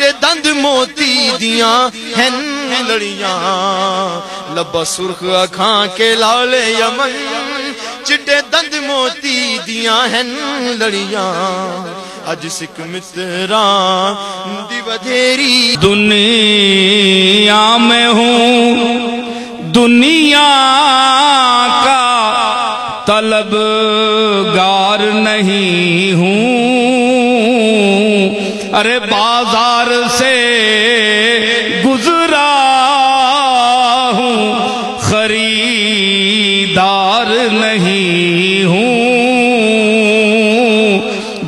चिट्टे दंद मोती दियां हैं लड़ियां, लब्बा सुर्ख अखां के लाले यमन, चिट्टे दंद मोती दियां हैं लड़ियां, अज सिख मित्रा दी वधेरी। दुनिया में हूँ दुनिया का तलबगार नहीं हूँ, अरे बाजार से गुजरा हूँ खरीदार नहीं हूँ,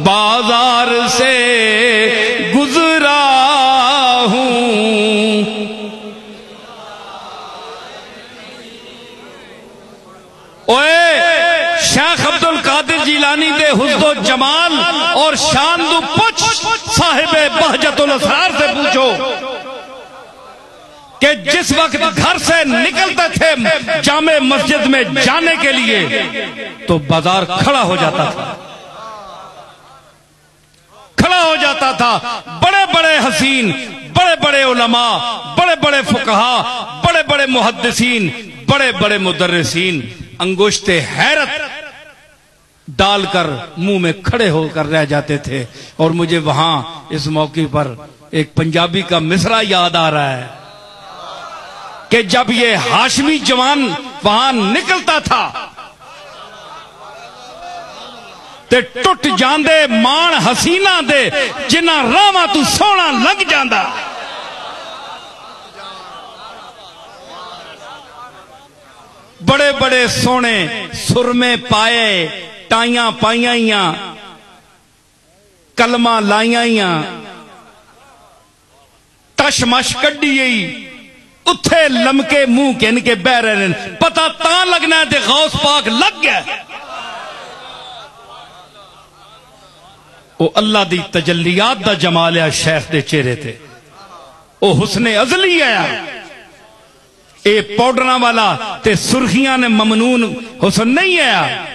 बाजार से गुजरा हूँ। ओए शेख अब्दुल कादिर जिलानी दे हुस्न जमाल और शान दु पुछ साहिबे बहजतुल असरार से पूछो कि जिस वक्त घर से निकलते थे जामे मस्जिद में जाने के लिए तो बाजार खड़ा हो जाता था, खड़ा हो जाता था। बड़े बड़े हसीन, बड़े बड़े उलमा, बड़े बड़े फुकहा, बड़े बड़े मुहद्दिसीन, बड़े बड़े मुदर्रिसीन अंगुश्ते हैरत डालकर मुंह में खड़े होकर रह जाते थे। और मुझे वहां इस मौके पर एक पंजाबी का मिसरा याद आ रहा है कि जब ये हाशमी जवान वहां निकलता था ते टुट जांदे मान हसीना दे जिन्ना रावा तू सोना लग जांदा। बड़े बड़े सोने सुरमे पाए, टाइयां पाइया, कलमा लाइया, तशमश कड्डी, उत्थे लमके मुंह किन के बह रहे, पता ता लगना है गौस पाक लग गया। वो अल्लाह दी तजल्लियात दा जमाल है शेख दे चेहरे ते, वो हुस्ने अजली आया। ए पाउडर वाला ते सुर्खियां ने ममनून हुस्न नहीं आया।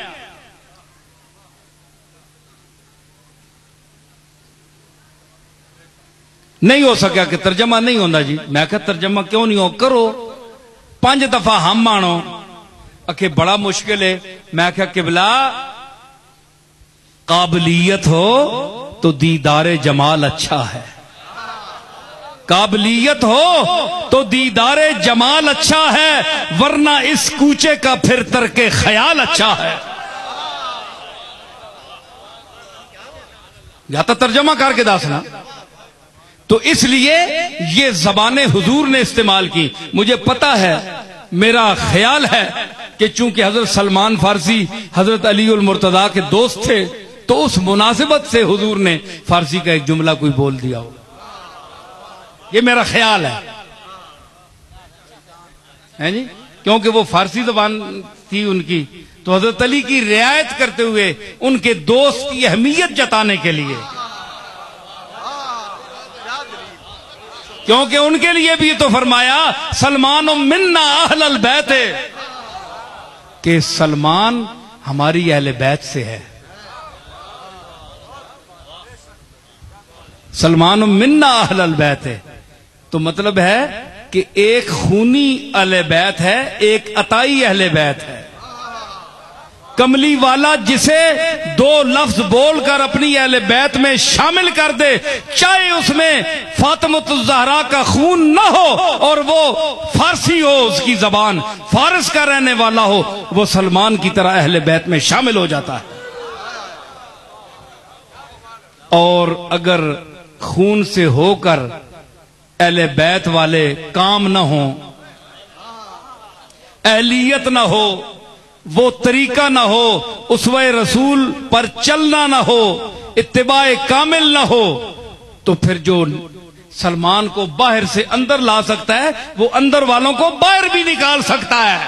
नहीं हो सका कि तर्जमा नहीं होता जी। मैं कहा तर्जमा क्यों नहीं हो, करो 5 दफा हम आनो। अखे बड़ा मुश्किल है। मैं क्या किबला काबिलियत हो तो दीदारे जमाल अच्छा है, काबिलियत हो तो दीदारे जमाल अच्छा है, वरना इस कूचे का फिर तरके ख्याल अच्छा है। या तो तर्जमा करके दासना। तो इसलिए ये ज़बाने हुजूर ने इस्तेमाल की। मुझे पता है, मेरा ख्याल है कि चूंकि हजरत सलमान फारसी हजरत अली उल मुर्तदा के दोस्त थे, तो उस मुनासिबत से हुजूर ने फारसी का एक जुमला कोई बोल दिया हो, ये मेरा ख्याल है जी। क्योंकि वो फारसी ज़बान थी उनकी, तो हजरत अली की रियायत करते हुए उनके दोस्त की अहमियत जताने के लिए, क्योंकि उनके लिए भी तो फरमाया सलमान मिन्ना अहलल बैत, कि सलमान हमारी अहले बैत से है। सलमान मिन्ना अहलल बैत है तो मतलब है कि एक खूनी अहले बैत है, एक अताई अहले बैत है। कमली वाला जिसे 2 लफ्ज बोलकर अपनी अहले बैत में शामिल कर दे, चाहे उसमें फातिमतुज़ ज़हरा का खून न हो और वो फारसी हो, उसकी जबान फारस का रहने वाला हो, वो सलमान की तरह अहले बैत में शामिल हो जाता है। और अगर खून से होकर अहले बैत वाले काम न हो, अहलियत न हो, वो तरीका ना हो, उसवे रसूल पर चलना ना हो, इत्तिबाए कामिल ना हो, तो फिर जो सलमान को बाहर से अंदर ला सकता है, वो अंदर वालों को बाहर भी निकाल सकता है।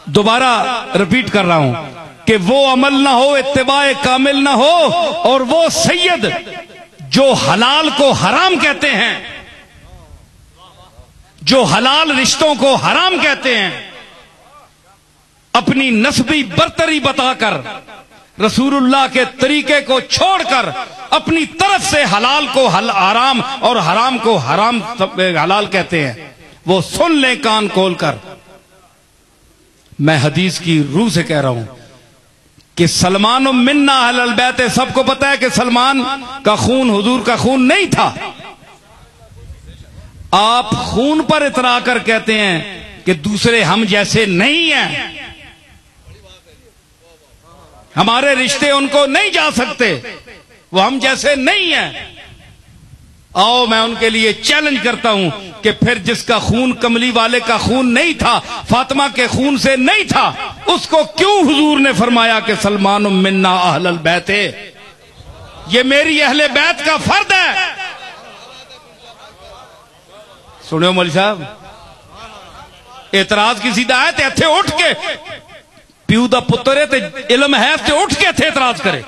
दोबारा रिपीट कर रहा हूं कि वो अमल ना हो, इत्तिबाए कामिल ना हो, और वो सैयद जो हलाल को हराम कहते हैं, जो हलाल रिश्तों को हराम कहते हैं, अपनी नस्बी बरतरी बताकर रसूलुल्लाह के तरीके को छोड़कर अपनी तरफ से हलाल को हराम और हराम को हराम हलाल कहते हैं, वो सुन ले कान खोलकर। मैं हदीस की रूह से कह रहा हूं कि सलमान मिन्ना अहलल बैत, सबको पता है कि सलमान का खून हुजूर का खून नहीं था। आप खून पर इतरा कर कहते हैं कि दूसरे हम जैसे नहीं हैं, हमारे रिश्ते उनको नहीं जा सकते, वो हम जैसे नहीं हैं। आओ मैं उनके लिए चैलेंज करता हूं कि फिर जिसका खून कमली वाले का खून नहीं था, फातिमा के खून से नहीं था, उसको क्यों हुजूर ने फरमाया कि सलमान मिन्ना अहलल बैत, ये मेरी अहले बैत का फर्द है। सुनियो मौलवी साहब, एतराज की सीधा है ते इत्थे उठ के प्यू दा पुत्र है ते इलम है ते उठ के इत्थे एतराज करे,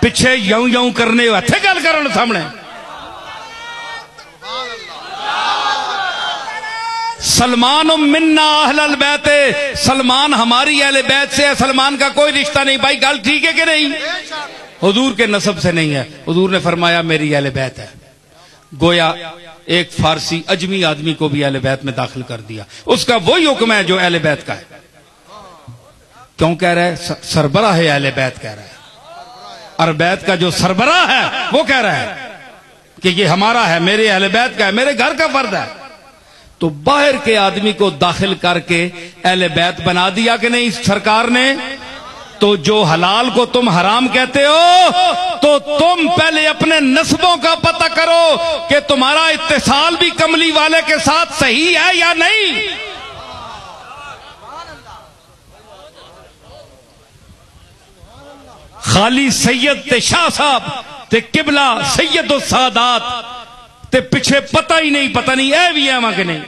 पिछे यू यू करने इत्थे गल करन सामने। सलमान मिन्ना अहलल बैत, सलमान हमारी अहले बैत से है, सलमान का कोई रिश्ता नहीं। भाई गल ठीक है कि नहीं? हुजूर के नसब से नहीं है। हुजूर ने फरमाया मेरी अहले बैत है। गोया एक फारसी अजमी आदमी को भी अहले बैत में दाखिल कर दिया। उसका वही हुक्म है जो अहले बैत का है। क्यों कह रहा है? सरबराह है अहले बैत कह रहा है, और बैत का जो सरबराह है वो कह रहा है कि ये हमारा है, मेरे अहले बैत का है, मेरे घर का फर्द है। तो बाहर के आदमी को दाखिल करके अहले बैत बना दिया कि नहीं सरकार ने? तो जो हलाल को तुम हराम कहते हो, तो तुम पहले अपने नस्बों का पता करो कि तुम्हारा इत्तिसाल भी कमली वाले के साथ सही है या नहीं। खाली सैयद ते शाह साहब ते किबला सैयद सादात ते पिछे पता ही नहीं, पता नहीं है भी है वहां के नहीं।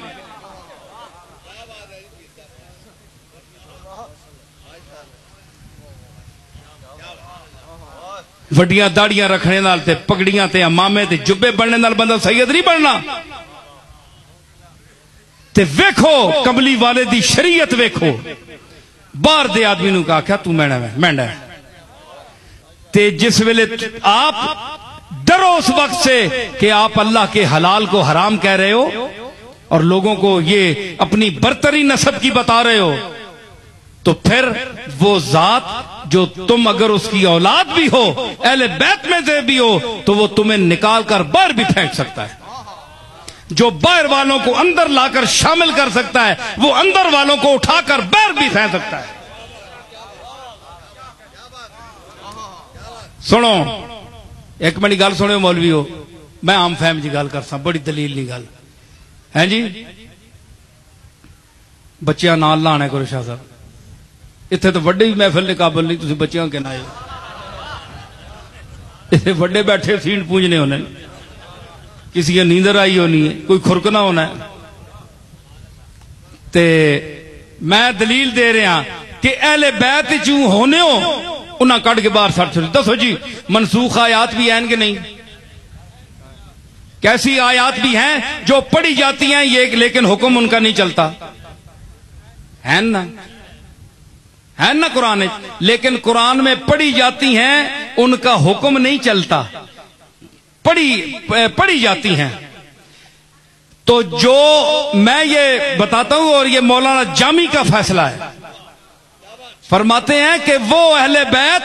वड्डियां दाड़ियां रखने नाल ते पगड़ियां ते अमामे ते जुब्बे बनने नाल बंदा सैयद नहीं बनना। ते वेखो कमली वाले दी शरीयत वेखो। बाहर दे आदमी नूं आख्या तू मैंडा है, ते जिस वेले आप डरो उस वक्त से कि आप अल्लाह के हलाल को हराम कह रहे हो और लोगों को ये अपनी बरतरी नस्ब की बता रहे हो, तो फिर वो जात जो तुम अगर उसकी औलाद भी हो, अहले बैत में से भी हो, तो वो तुम्हें निकाल कर बाहर भी फेंक सकता है। जो बाहर वालों को अंदर लाकर शामिल कर सकता है, वो अंदर वालों को उठाकर बाहर भी फेंक सकता है। सुनो एक मिनट गल सुनो मौलवी हो, मैं आम फहम जी गल कर बड़ी दलील नी गल है जी। बच्चियां नाल लाने करो शाह साहब, इत्थे तो वड्डे भी महफिल ने काबल नहीं, तुसीं बच्चियां के नाल इत्थे वड्डे बैठे सींड पूजने होने, किसी की नींदर आई होनी है, कोई खुरकना होना है। ते मैं दलील दे रहा कि अहले बैत चू होने हो उन्हें कट के बाहर सट छोड़। दसो जी मनसूख आयात भी हैं कि नहीं? कैसी आयात भी हैं जो पढ़ी जाती हैं ये, लेकिन हुक्म उनका नहीं चलता है ना, है ना कुरान, लेकिन कुरान में पढ़ी जाती हैं उनका हुक्म नहीं चलता, पढ़ी जाती हैं। तो जो मैं ये बताता हूं और ये मौलाना जामी का फैसला है, फरमाते हैं कि वो अहले बैत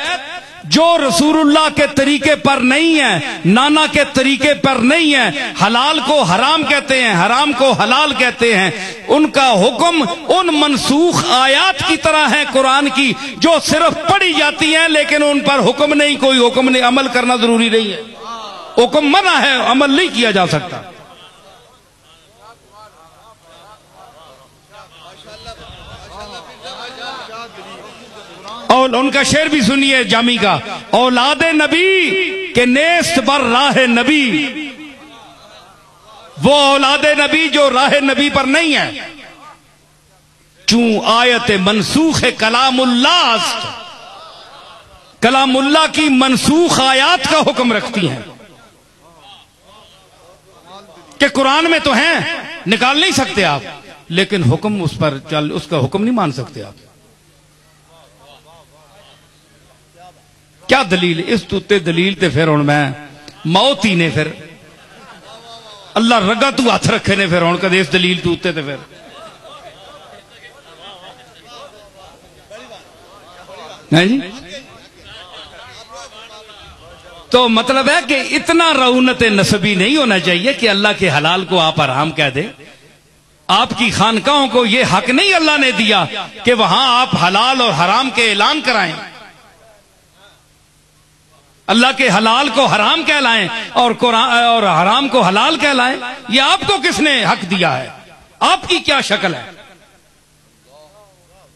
जो रसूलुल्लाह के तरीके पर नहीं है, नाना के तरीके पर नहीं है, हलाल को हराम कहते हैं, हराम को हलाल कहते हैं, उनका हुक्म उन मनसूख आयात की तरह है कुरान की, जो सिर्फ पढ़ी जाती हैं लेकिन उन पर हुक्म नहीं, कोई हुक्म नहीं, अमल करना जरूरी नहीं है। हुक्म मना है, अमल नहीं किया जा सकता। और उनका शेर भी सुनिए जामी का, औलादे नबी के नेस्त पर राह नबी, वो औलादे नबी जो राह नबी पर नहीं है, चूं आयत मनसूख कलामुल्लाह, कलामुल्लाह की मनसूख आयात का हुक्म रखती हैं कि कुरान में तो हैं, निकाल नहीं सकते आप, लेकिन हुक्म उस पर चल, उसका हुक्म नहीं मान सकते आप। क्या दलील इस तूते दलील ते फिर हुण मैं मौत ही ने फिर अल्लाह रगा तू हथ रखे ने फिर हुण कदे इस दलील तूते ते फिर नहीं जी। तो मतलब है कि इतना रऊनत नसबी नहीं होना चाहिए कि अल्लाह के हलाल को आप हराम कह दे। आपकी खानकाहों को यह हक नहीं अल्लाह ने दिया कि वहां आप हलाल और हराम के ऐलान कराएं, अल्लाह के हलाल को हराम कहलाएं और कुरान और हराम को हलाल कहलाएं। यह आपको किसने हक दिया है? आपकी क्या शक्ल है?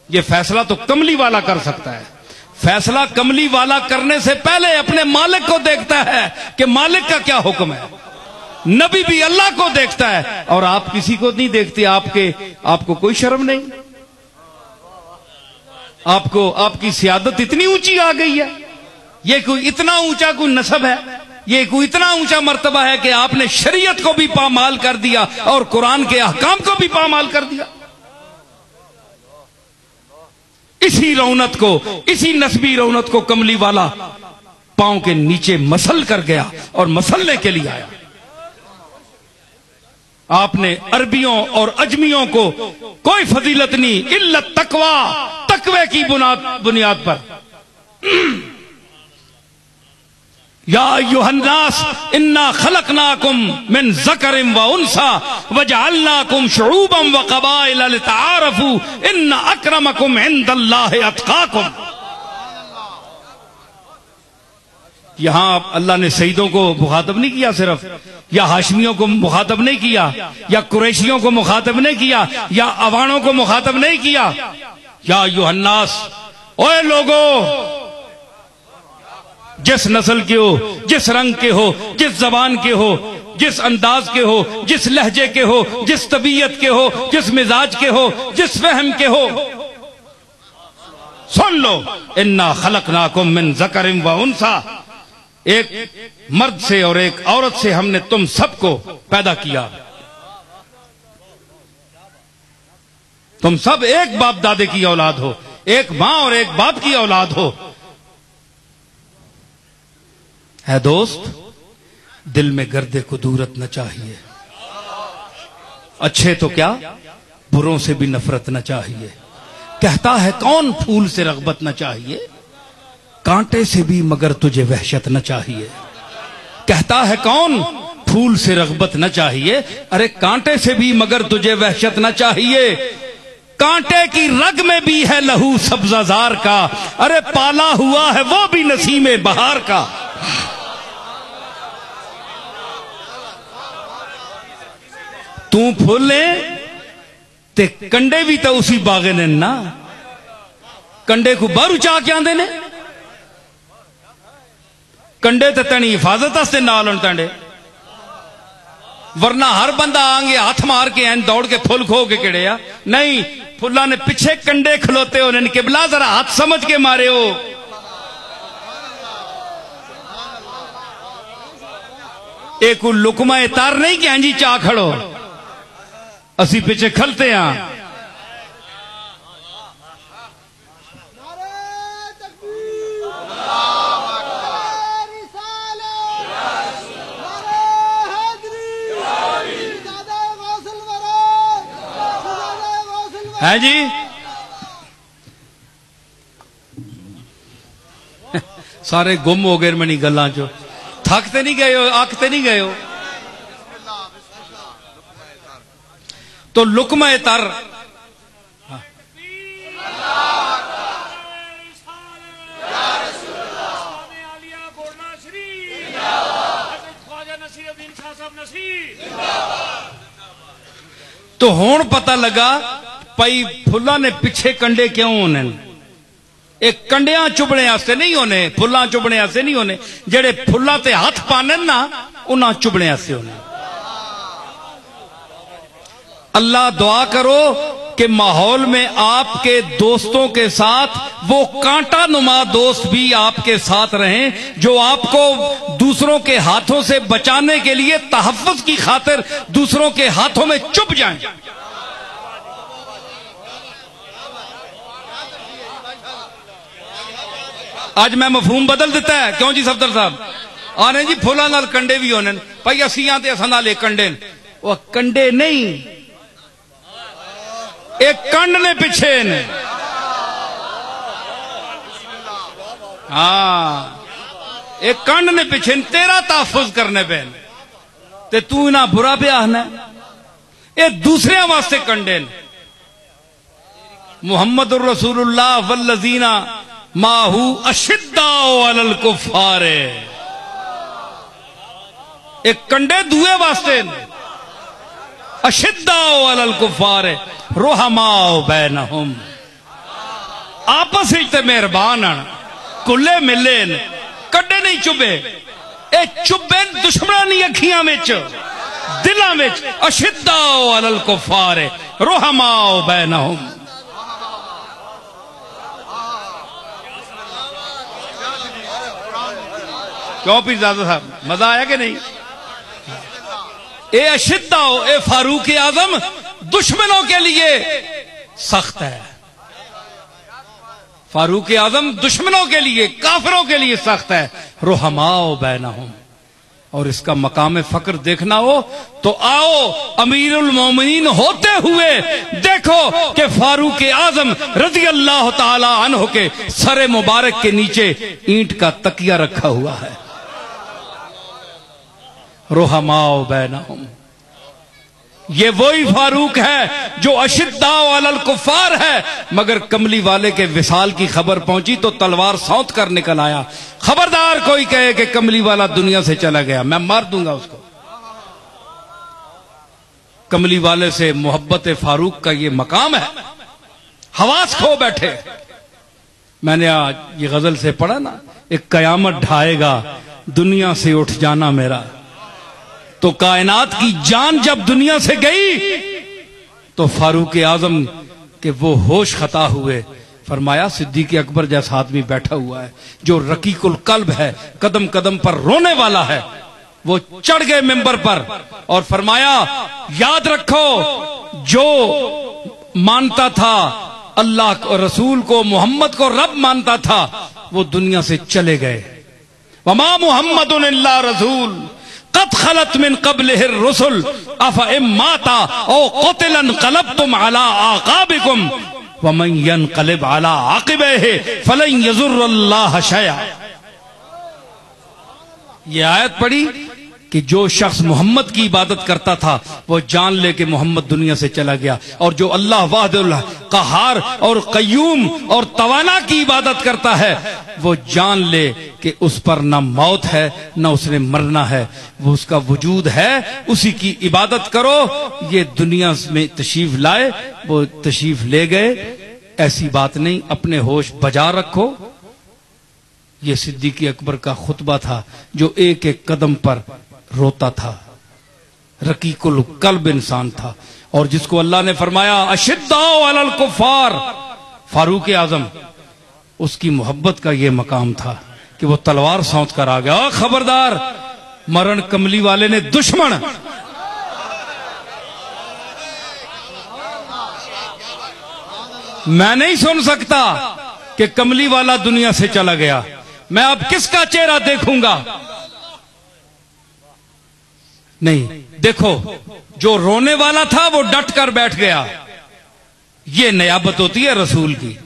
यह फैसला तो कमली वाला कर सकता है। फैसला कमली वाला करने से पहले अपने मालिक को देखता है कि मालिक का क्या हुक्म है। नबी भी अल्लाह को देखता है और आप किसी को नहीं देखते। आपको कोई शर्म नहीं। आपको आपकी सियादत इतनी ऊंची आ गई है, ये कोई इतना ऊंचा कोई नसब है, ये कोई इतना ऊंचा मर्तबा है कि आपने शरीयत को भी पामाल कर दिया और कुरान के अहकाम को भी पामाल कर दिया। इसी रौनत को, इसी नस्बी रौनत को कमली वाला पांव के नीचे मसल कर गया और मसलने के लिए आया। आपने अरबियों और अजमियों को कोई फजीलत नहीं, इल्लत तकवा, तकवे की बुनियाद पर। या अय्युहन्नास इन्ना खलकनाकुम मिन ज़करिन व उन्सा वजअलनाकुम शुऊबन व क़बाइला लितआरफू इन्न अक्रमकुम इंदल्लाहि अत्क़ाकुम। यहां अल्लाह ने सईदों को मुखातब नहीं किया सिर्फ, या हाशमियों को मुखातब नहीं किया, या कुरैशियों को मुखातब नहीं किया, या अवानों को मुखातब नहीं किया। या अय्युहन्नास, ओए लोगों, जिस नस्ल के हो, जिस रंग के हो, जिस जबान के हो, जिस अंदाज के हो, जिस लहजे के हो, जिस तबीयत के हो, जिस मिजाज के हो, जिस फहम के हो, सुन लो, इन्ना खलकनाकुम मिन ज़करिन व उन्सा। एक मर्द से और एक औरत से हमने तुम सबको पैदा किया। तुम सब एक बाप दादे की औलाद हो, एक मां और एक बाप की औलाद हो। है दोस्त, दिल में गर्दे कुदूरत न चाहिए। अच्छे तो क्या, बुरों से भी नफरत न चाहिए। कहता है कौन फूल से रगबत न चाहिए, कांटे से भी मगर तुझे वहशत न चाहिए। कहता है कौन फूल से रगबत न चाहिए, अरे कांटे से भी मगर तुझे वहशत न चाहिए। कांटे की रग में भी है लहू सब्जाजार का, अरे पाला हुआ है वो भी नसीमे बहार का। तू फुले ते कंडे भी तो उसी बागे ने ना, कंडे को बारू चाह के आंदे ने, कंडे ते तनी हिफाजत वास्ते नाल होने तंडे, वरना हर बंदा आंगे हाथ मार के एन दौड़ के फुल खो के किड़े आ। नहीं, फुल्ला ने पिछे कंडे खलोते हो ने, किबला जरा हाथ समझ के मारे हो। एक लुकमा तार नहीं कि जी चाह खड़ो, असी पिछे खलते हैं। है जी, सारे गुम हो गए मनी गल्लां चो। थकते नहीं गए हो, आखते नहीं गए हो। तो लुकमा तर तो हुण पता लगा पई फुल्ला ने पिछे कंडे क्यों होने। एक कंडियां चुभने वास्ते नहीं होने, फुल्ला चुभने वास्ते नहीं होने। जेड़े फुल्ला ते हाथ पाने ना, उन्हां चुभने वास्ते होने। अल्लाह दुआ करो कि माहौल में आपके दोस्तों के साथ वो कांटा नुमा दोस्त भी आपके साथ रहें, जो आपको दूसरों के हाथों से बचाने के लिए तहफ़्फ़ुज़ की खातिर दूसरों के हाथों में चुभ जाएं। आज मैं मफहूम बदल दिता है क्यों जी सफदर साहब आने जी फुलां नाल कंडे भी होने भाई असियां ते असां नाल कंडे वो कंडे नहीं एक कंड ने पिछे ने हाँ एक कंड ने पिछे तेरा तहफुज करने पे ते तू ना बुरा पे आना ये दूसरे वास्ते कंडे ने मुहम्मदुर रसूलुल्लाह वल्लज़ीना माहू अशिद्दाउ अलल कुफ्फार एक कंडे दुए वास्ते अशिद्दाउ अलल कुफ्फार रुहमाउ बैनहुम आपस विच ते मेहरबान हन कुल्ले मिले कड्डे नहीं चुबे ए चुबे दुश्मनां दी अखियां विच दिलां विच अशिद्दाउ अलल कुफ्फार रुहमाउ बैनहुम क्यों पीरजादा साहब मजा आया कि नहीं ए अशिद्दा हो ए फारूक आजम दुश्मनों के लिए सख्त है फारूक आजम दुश्मनों के लिए काफिरों के लिए सख्त है रुहमाओ बैनहुम और इसका मकाम फक्र देखना हो तो आओ अमीरुल मोमिनीन होते हुए देखो कि फारूक आजम रजी अल्लाह ताला अन्हु के सरे मुबारक के नीचे ईंट का तकिया रखा हुआ है रुहमाओ बैनहुम ये वही फारूक है जो अशिद्दाउ अलल कुफ्फार है मगर कमली वाले के विसाल की खबर पहुंची तो तलवार सौंत कर निकल आया खबरदार कोई कहे कि कमली वाला दुनिया से चला गया मैं मार दूंगा उसको कमली वाले से मोहब्बत फारूक का ये मकाम है हवास खो बैठे मैंने आज ये गजल से पढ़ा ना एक कयामत ढाएगा दुनिया से उठ जाना मेरा तो कायनात की जान जब दुनिया से गई तो फारूक आजम के वो होश खता हुए फरमाया सिद्दीक अकबर जैसा आदमी बैठा हुआ है जो रकीकुल कल्ब है कदम कदम पर रोने वाला है वो चढ़ गए मिंबर पर और फरमाया याद रखो जो मानता था अल्लाह को रसूल को मोहम्मद को रब मानता था वो दुनिया से चले गए वमा मुहम्मदुन इल्ला रसूल कद खलत मिन क़ब्लिहिर रुसुल अफ़ा इम माता औ क़ुतिला इनक़लबतुम अला आक़ाबिकुम व मन यनक़लिब अला आक़िबैहि फ़लन यज़ुर्रल्लाह शयअ ये आयत पढ़ी कि जो शख्स मोहम्मद की इबादत करता था वो जान ले कि मोहम्मद दुनिया से चला गया और जो अल्लाह वाहिदुल क़हार और क़य्यूम और तवाना की इबादत करता है वो जान ले कि उस पर ना मौत है ना उसने मरना है वो उसका वजूद है उसी की इबादत करो ये दुनिया में तशरीफ लाए वो तशरीफ ले गए ऐसी बात नहीं अपने होश बजा रखो ये सिद्दीक अकबर का खुतबा था जो एक एक कदम पर रोता था रकीकुल कल्ब इंसान था और जिसको अल्लाह ने फरमाया अशिद्दाउ अलल कुफ्फार फारूक आजम उसकी मोहब्बत का ये मकाम था कि वो तलवार सौंत कर आ गया खबरदार मरण कमली वाले ने दुश्मन मैं नहीं सुन सकता कि कमली वाला दुनिया से चला गया मैं अब किसका चेहरा देखूंगा नहीं देखो जो रोने वाला था वो डट कर बैठ गया ये नियाबत होती है रसूल की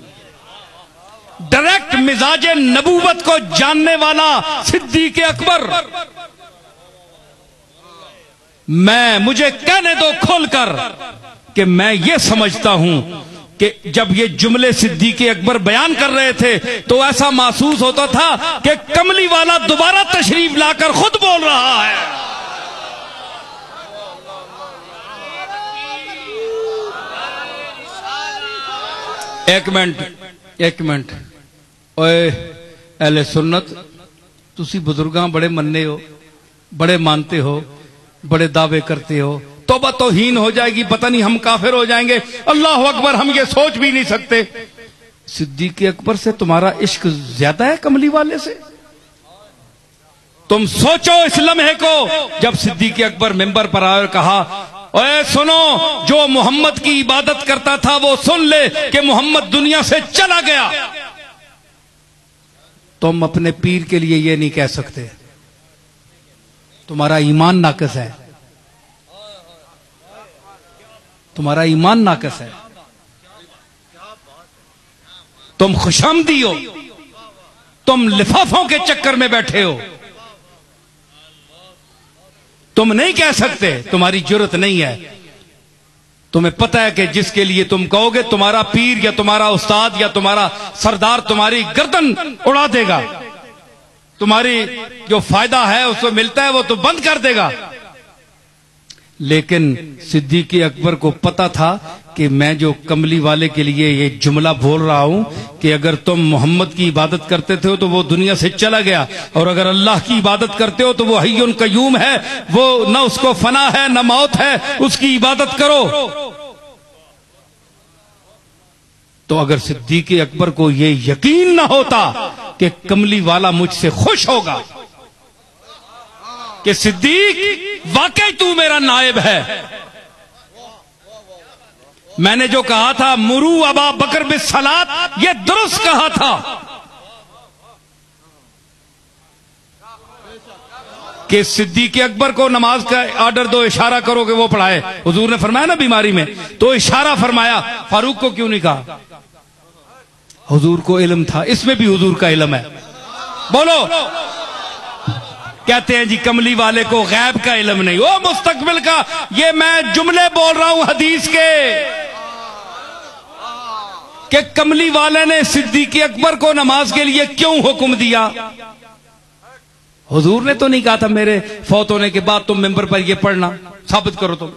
डायरेक्ट मिजाज नबूवत को जानने वाला सिद्दीक अकबर मुझे कहने दो खोलकर कि मैं ये समझता हूं कि जब ये जुमले सिद्दीक अकबर बयान कर रहे थे तो ऐसा महसूस होता था कि कमली वाला दोबारा तशरीफ लाकर खुद बोल रहा है एक मिनट ओए अहले सुन्नत तुसी बुजुर्गां बड़े मन्ने हो बड़े मानते हो बड़े दावे करते हो तौबा तौहीन हो जाएगी पता नहीं हम काफिर हो जाएंगे अल्लाह अकबर हम ये सोच भी नहीं सकते सिद्दीक अकबर से तुम्हारा इश्क ज्यादा है कमली वाले से तुम सोचो इस लम्हे को जब सिद्दीक अकबर मिंबर पर आए और कहा ओए सुनो जो मोहम्मद की इबादत करता था वो सुन ले कि मोहम्मद दुनिया से चला गया तुम अपने पीर के लिए ये नहीं कह सकते, तुम्हारा ईमान नाकस है, तुम्हारा ईमान नाकस है, तुम खुशामदी हो, तुम लिफाफों के चक्कर में बैठे हो, तुम नहीं कह सकते, तुम्हारी जरूरत नहीं है। तुम्हें पता है कि जिसके लिए तुम कहोगे तुम्हारा पीर या तुम्हारा उस्ताद या तुम्हारा सरदार तुम्हारी गर्दन उड़ा देगा, तुम्हारी जो फायदा है उसको मिलता है वो तो बंद कर देगा। लेकिन सिद्दीक़ अकबर को पता था कि मैं जो कमली वाले के लिए ये जुमला बोल रहा हूं कि अगर तुम मोहम्मद की इबादत करते थे तो वो दुनिया से चला गया, और अगर अल्लाह की इबादत करते हो तो वो हय्युन कय्यूम है, वो न उसको फना है न मौत है, उसकी इबादत करो। तो अगर सिद्दीक़ अकबर को ये यकीन न होता कि कमली वाला मुझसे खुश होगा कि सिद्दीक वाकई तू मेरा नायब है, मैंने जो कहा था मुरू अबा बकर बिस्सलात, ये दुरुस्त कहा था कि सिद्दीक़ अकबर को नमाज का ऑर्डर दो, इशारा करो कि वो पढ़ाए। हुजूर ने फरमाया ना बीमारी में, तो इशारा फरमाया। फारूक को क्यों नहीं कहा? हुजूर को इल्म था, इसमें भी हुजूर का इल्म है। बोलो। कहते हैं जी कमली वाले को गैब का इल्म नहीं, वो मुस्तकबिल का। ये मैं जुमले बोल रहा हूं हदीस के कि कमली वाले ने सिद्दीक़ अकबर को नमाज के लिए क्यों हुक्म दिया। हुजूर ने तो नहीं कहा था मेरे फौत होने के बाद तुम मिंबर पर ये पढ़ना, साबित करो। तुम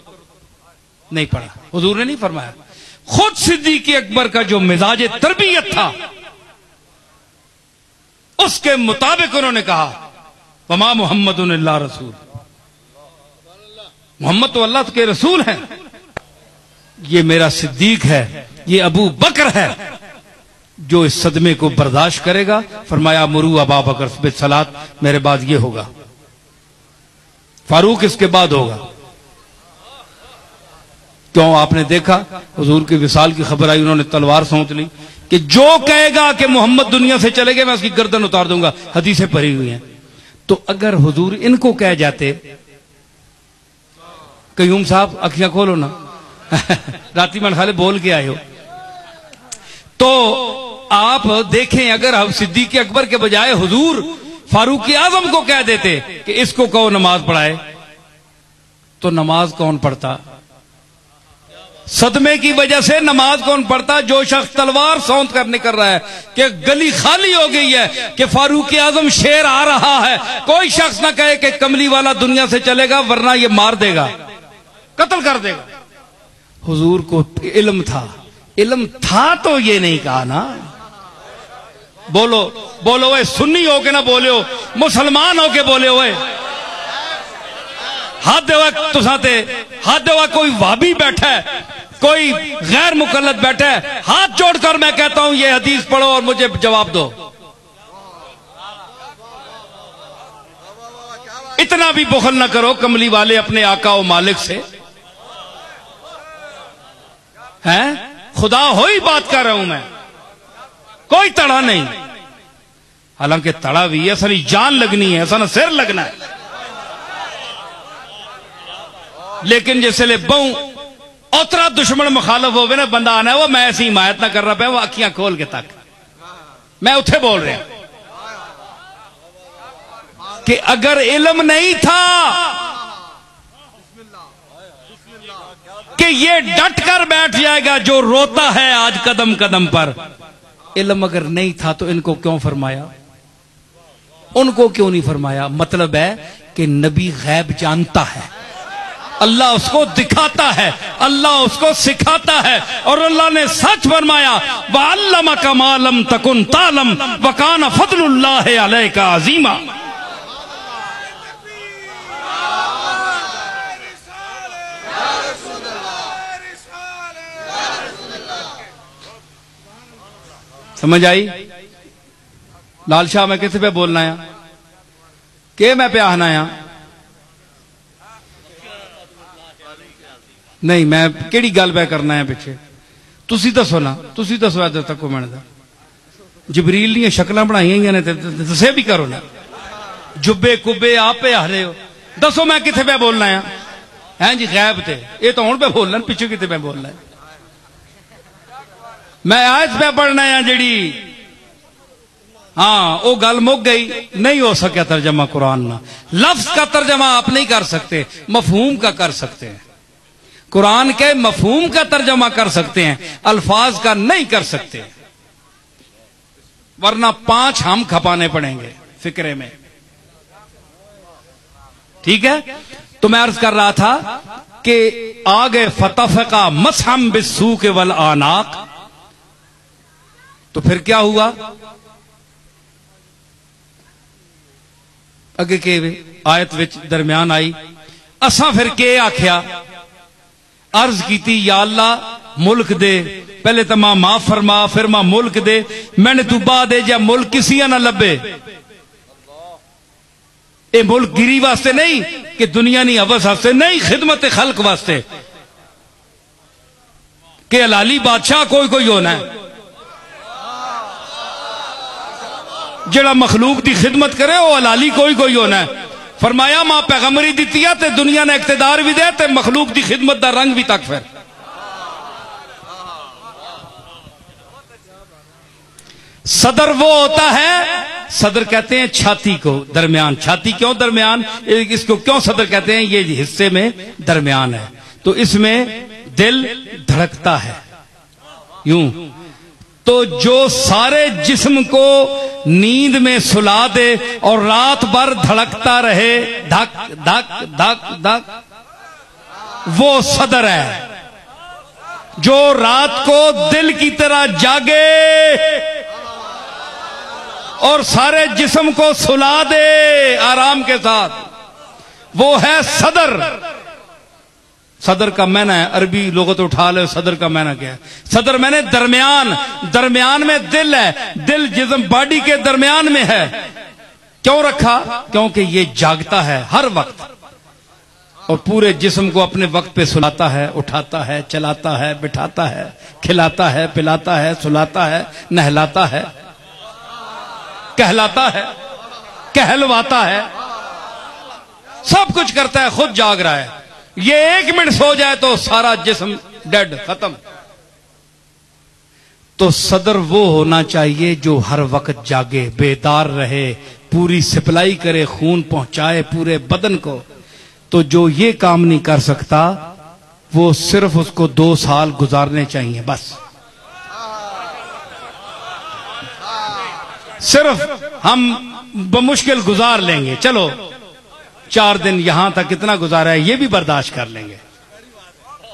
नहीं पढ़ा, हुजूर ने नहीं फरमाया। खुद सिद्दीक़ अकबर का जो मिजाज तरबियत था उसके मुताबिक उन्होंने कहा वमा मुहम्मदुन इल्ला रसूल, मोहम्मद तो अल्लाह के रसूल हैं, ये मेरा सिद्दीक है, ये अबू बकर है जो इस सदमे को बर्दाश्त करेगा। फरमाया मुरू अबा बकर बिस्सलात, मेरे बाद ये होगा, फारूक इसके बाद होगा। क्यों? आपने देखा हुजूर के विसाल की खबर आई, उन्होंने तलवार सौंप ली कि जो कहेगा कि मोहम्मद दुनिया से चले गए मैं उसकी गर्दन उतार दूंगा। हदीसें पढ़ी हुई हैं। तो अगर हुजूर इनको कह जाते, कयूम साहब अखियां खोलो ना राती मन खाले बोल के आए हो, तो आप देखें अगर हम सिद्दीक़ अकबर के बजाय हुजूर फारूक आजम को कह देते कि इसको कहो नमाज पढ़ाए, तो नमाज कौन पढ़ता? सदमे की वजह से नमाज कौन पढ़ता? जो शख्स तलवार सौंध कर निकल रहा है कि गली खाली हो गई है, कि फारूक आजम शेर आ रहा है, कोई शख्स ना कहे कि कमली वाला दुनिया से चलेगा वरना ये मार देगा, कत्ल कर देगा। हुजूर को इल्म था, इल्म था तो ये नहीं कहा ना। बोलो बोलो, वे सुन्नी हो के ना बोले हो, मुसलमान हो के बोले हुए। हाथ देवा तुसाते, हाथ देवा कोई वाबी बैठा है, कोई गैर मुकल्लद बैठा है, हाथ जोड़कर मैं कहता हूं ये हदीस पढ़ो और मुझे जवाब दो। इतना भी बुखल ना करो कमली वाले अपने आका और मालिक से, हैं? खुदा हो ही बात कर रहा हूं मैं, कोई तड़ा नहीं। हालांकि तड़ा भी है, ऐसा नहीं जान लगनी है, ऐसा ना सिर लगना है। लेकिन जैसे ले बहु उतरा दुश्मन मुखालफ हो ना बंदा आना है, वो मैं ऐसी हिमायत ना कर रहा पे, वो अखियां खोल के तक मैं उठे बोल रहा कि अगर इल्म नहीं था कि ये डट कर बैठ जाएगा जो रोता है आज कदम कदम पर, इल्म अगर नहीं था तो इनको क्यों फरमाया, उनको क्यों नहीं फरमाया? मतलब है कि नबी गैब जानता है, अल्लाह उसको दिखाता है, अल्लाह उसको सिखाता है, और अल्लाह ने सच फरमाया वअल्लमका मा लम तकुन तालम व कान फज़लुल्लाहि अलैका अज़ीमा। समझ आई? लाल शाह मैं किस पे बोलना है के मैं पे आना है? नहीं, मैं केड़ी गल पे करना है पिछे, तुसी दसो ना, तुसी दसो इधर तक मैंने जबरील दी शक्लां बनाई ने दसे भी करो ना, जुब्बे कुब्बे आप पे आ रहे हो, दसो मैं किथे पे बोलना है जी गैब ते, ये तो हुण पे बोलना, पिछू किते पे बोलना है। मैं आयत पे पढ़ना है जड़ी, हाँ वो गल मुक गई, नहीं हो सका तर्जमा कुरान ना। लफ्ज का तर्जमा आप नहीं कर सकते, मफहूम का कर सकते हैं। कुरान के मफहूम का तर्जमा कर सकते हैं, अल्फाज का नहीं कर सकते, वरना 5 हम खपाने पड़ेंगे फिक्रे में। ठीक है, तो मैं अर्ज कर रहा था कि आगे फतफका मसहम बिस्सूक वल आनाक, तो फिर क्या हुआ, अगे के आयत विच दरम्यान आई, असा फिर के आख्या, अर्ज की या अल्लाह मुल्क दे, पहले तो मां माफ फरमा, फिर मां मुल्क दे, मैंने तू बाद जा मुल्क किसी ना लभे। ये मुल्क गिरी वास्ते नहीं कि दुनिया नहीं हवस वास्ते नहीं, खिदमत खल्क वास्ते, के हलाली बादशाह कोई कोई होना है, जड़ा मखलूक की खिदमत करे वो हलाली कोई कोई होना है। फरमाया मां पैगंबरी दी है ते दुनिया ने इख्तिदार भी दे ते मखलूक की खिदमत का रंग भी तक। फिर सदर वो होता है, सदर कहते हैं छाती को, दरमियान, छाती क्यों दरमियान, इसको क्यों सदर कहते हैं, ये हिस्से में दरमियान है, तो इसमें दिल धड़कता है यूं। तो जो सारे जिस्म को नींद में सुला दे और रात भर धड़कता रहे, धक धक धक धक, वो सदर है। जो रात को दिल की तरह जागे और सारे जिस्म को सुला दे आराम के साथ, वो है सदर। सदर का मैना है, अरबी लोगों तो उठा ले, सदर का मैना क्या है, सदर मैंने दरमियान, दरमियान में दिल है, दिल जिस्म बॉडी के दरमियान में है। क्यों रखा, क्योंकि ये जागता है हर वक्त और पूरे जिस्म को अपने वक्त पे सुलाता है, उठाता है, चलाता है, बिठाता है, खिलाता है, पिलाता है, सुलाता है, नहलाता है, कहलाता है, कहलवाता है, सब कुछ करता है, खुद जाग रहा है। ये 1 मिनट सो जाए तो सारा जिस्म डेड, खत्म। तो सदर वो होना चाहिए जो हर वक्त जागे, बेदार रहे, पूरी सप्लाई करे, खून पहुंचाए पूरे बदन को। तो जो ये काम नहीं कर सकता, वो सिर्फ उसको 2 साल गुजारने चाहिए बस। सिर्फ हम बमुश्किल गुजार लेंगे, चलो 4 दिन यहां तक कितना गुजारा है ये भी बर्दाश्त कर लेंगे,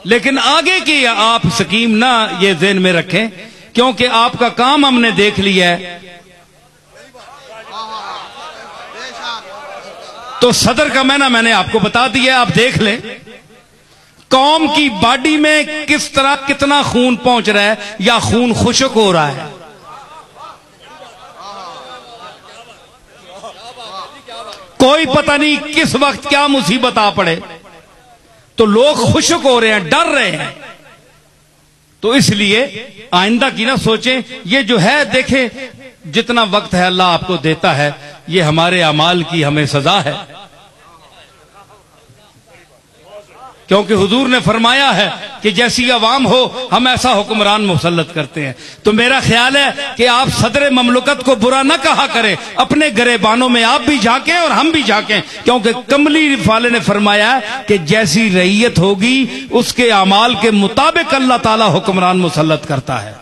लेकिन आगे की आप स्कीम ना ये ज़हन में रखें, क्योंकि आपका काम हमने देख लिया है। तो सदर का मैंने आपको बता दिया, आप देख लें कौम की बॉडी में किस तरह कितना खून पहुंच रहा है या खून खुश्क हो रहा है। कोई पता नहीं किस वक्त क्या मुसीबत आ पड़े, तो लोग खुश्क हो रहे हैं, डर रहे हैं। तो इसलिए आइंदा की ना सोचें, ये जो है देखें जितना वक्त है अल्लाह आपको देता है, ये हमारे अमाल की हमें सजा है, क्योंकि हुजूर ने फरमाया है कि जैसी अवाम हो हम ऐसा हुक्मरान मुसल्लत करते हैं। तो मेरा ख्याल है कि आप सदर ममलकत को बुरा न कहा करें, अपने गरेबानों में आप भी झांकें और हम भी झांकें, क्योंकि कमली वाले ने फरमाया कि जैसी रईयत होगी उसके अमाल के मुताबिक अल्लाह ताला हुक्मरान मुसल्लत करता है।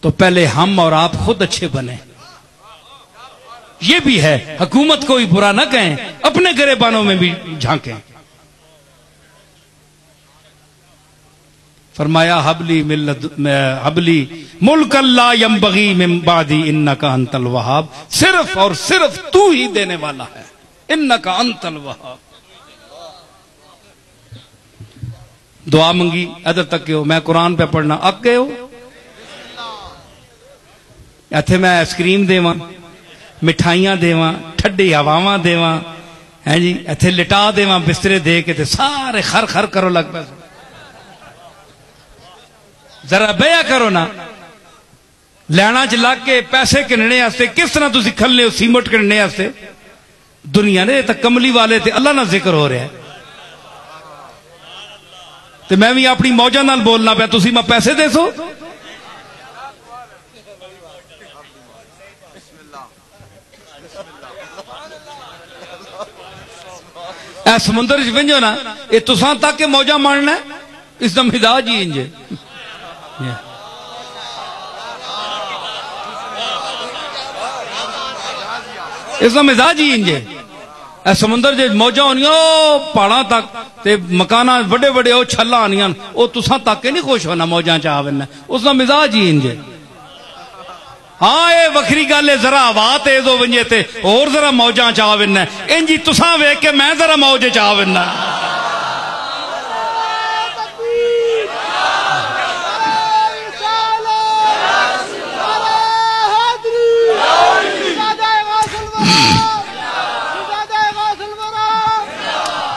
तो पहले हम और आप खुद अच्छे बने, ये भी है, हुकूमत को ही बुरा न कहें, अपने गरेबानों में भी झांकें। फरमाया हबली मुल्कल्ला यंबगी मिन बादी इन्नका अंतल वहाब, सिर्फ और सिर्फ तू ही देने वाला है, इन्नका अंतल वहाब। दुआ मंगी, इधर तक के हो, मैं कुरान पे पढ़ना अग गए हो। इत्थे मैं आइसक्रीम देवां, मिठाइयां देवां, ठंडी हवावां देवां, है जी, इत्थे लिटा देवां बिस्तरे दे के, सारे खर खर करो लग पे, जरा बया करो ना। लैना च लग के पैसे किनने वास्ते किस तरह तुसी खल्ले हो सीमट किनने वास्ते दुनिया ने तो कमली वाले ते अल्लाह ना जिक्र हो रहा है ते मैं भी अपनी मौजा नाल बोलना पाया तुसी मैं पैसे दे सो ए समुंदर च विंजो ना ये तुसां तक के मौजा मारना इसका मिजाज ही इंज इसका मिजाज ही इंज समुंदर च मौजा होनिया पहाड़ा तक ते मकाना बड़े बड़े ओ छल्ला आनियां ओ तुसां तक के नहीं खुश होना मौजा च आवेना उसका मिजाज ही इंज हाँ ये वखरी गल है जरा हवा तेज हो वंजे ते और जरा मौजा च आवेना इंज तुसां वेख के मैं जरा मौज च आवेना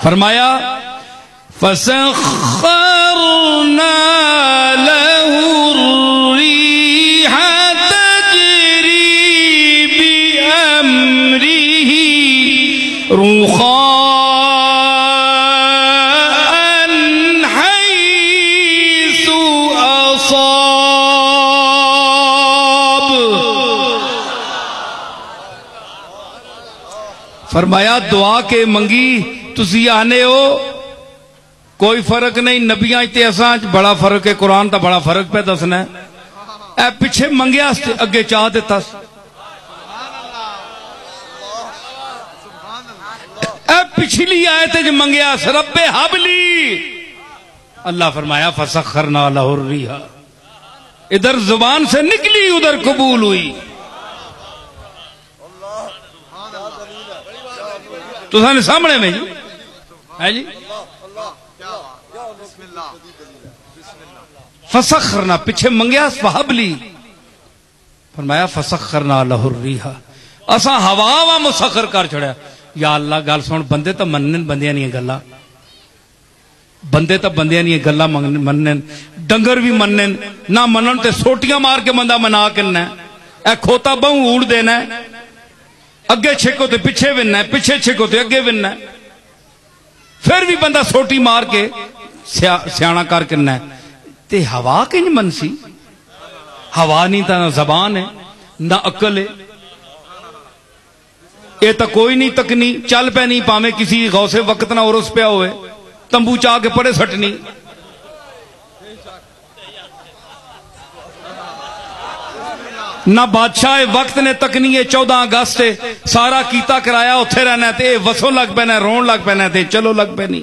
फरमाया फसख्खरना लहु रिह तजरी बिअम्रिही रुखाअन हैसु असाब फरमाया दुआ के मंगी तुसी आने हो कोई फर्क नहीं नबियां ते असां बड़ा फर्क है कुरान का बड़ा फर्क पे दसना ए पिछे मंगया अगे चाह दिता ए पिछली आयत च मंगया रब्बे हबली अल्लाह फरमाया फसख्खरना लहु रिहा इधर जुबान से निकली उधर कबूल हुई तुसाने सामने में जी है जी फसख्खरना पिछे मंगया फहबली फरमाया फसख्खरना लहु रिहा असा हवा वा मुसखर कर छड़या या अल्लाह गल सुन बंदे तो मनन बंदियां नहीं गल्ला बंदे तो बंदियां नहीं गल्ला मनन डंगर भी मनन ना मनन ते सोटियां मार के बंदा मना किन्ना ए खोता बहु उड़ देना अगे छिको तो पिछे विनना पिछे छिको तो अगे विनना फिर भी बंदा सोटी मार के सियाना कर किन्ना ते हवा किंज मनसी हवा नहीं तो ना जबान है ना अकल है ये तो कोई नहीं तकनी चल पै नहीं पावे किसी गौसे वक्त ना उर्स पिया होवे तंबू चाह के पड़े सटनी ना बादशाह वक्त ने तकनी है 14 अगस्त सारा कीता कराया उत्थे रहना ते वसो लग पैना रोन लग पैना ते चलो लग पैनी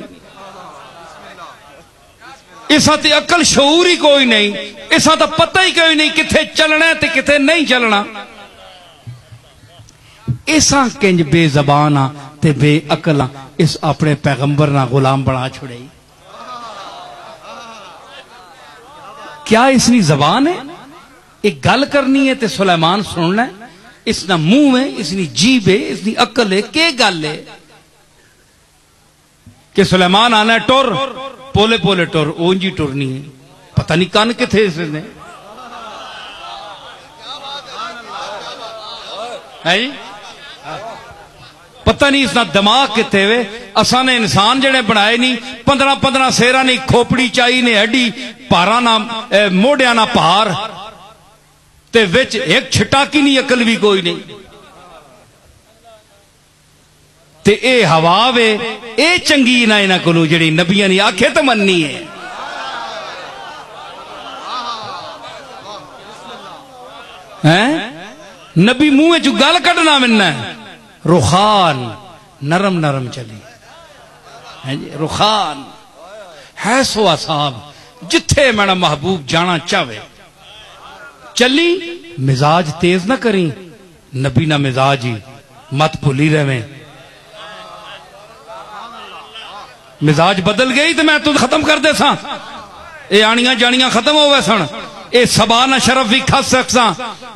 इसा ते अकल शऊर ही कोई नहीं इसा तो पता ही कोई नहीं किथे चलना ते किथे नहीं चलना इसा किंज बेजबान आ ते बेअकल आ इस अपने पैगंबर ना गुलाम बना छुड़े क्या इसनी जबान है एक गल करनी है ते सुलेमान सुनना है इसना मुंह है इसनी जीभ है इसनी अकल है के गल है कि सुलेमान आना है टुर पोले पोले टुर ओंजी टुरनी है पता नहीं कान किथे इसने है जी पता नहीं इसना दिमाग किथे वे असा ने इंसान जड़े बनाए नहीं 15-15 सेरा नहीं खोपड़ी चाई ने हड्डी पारा ना मोढ़िया ना पार ते विच एक छिटाकी नहीं अकल भी कोई नहीं ते ए हवा वे ए चंगी ना इन्हां कोलों जिहड़ी नबियां ने आखे तो मननी है हैं नबी मुंह च गल कढना मिलना रुखान नरम नरम चली है जी रुखान है सो असाब जिथे मेरा महबूब जाना चाहे चली मिजाज तेज ना करी नबी ना मिजाज ही मत भूली रहे मिजाज बदल गई तो मैं तू खत्म कर दे सा ये आनिया जानिया खत्म हो गए सन ये सबा न शरफ भी खस सकसा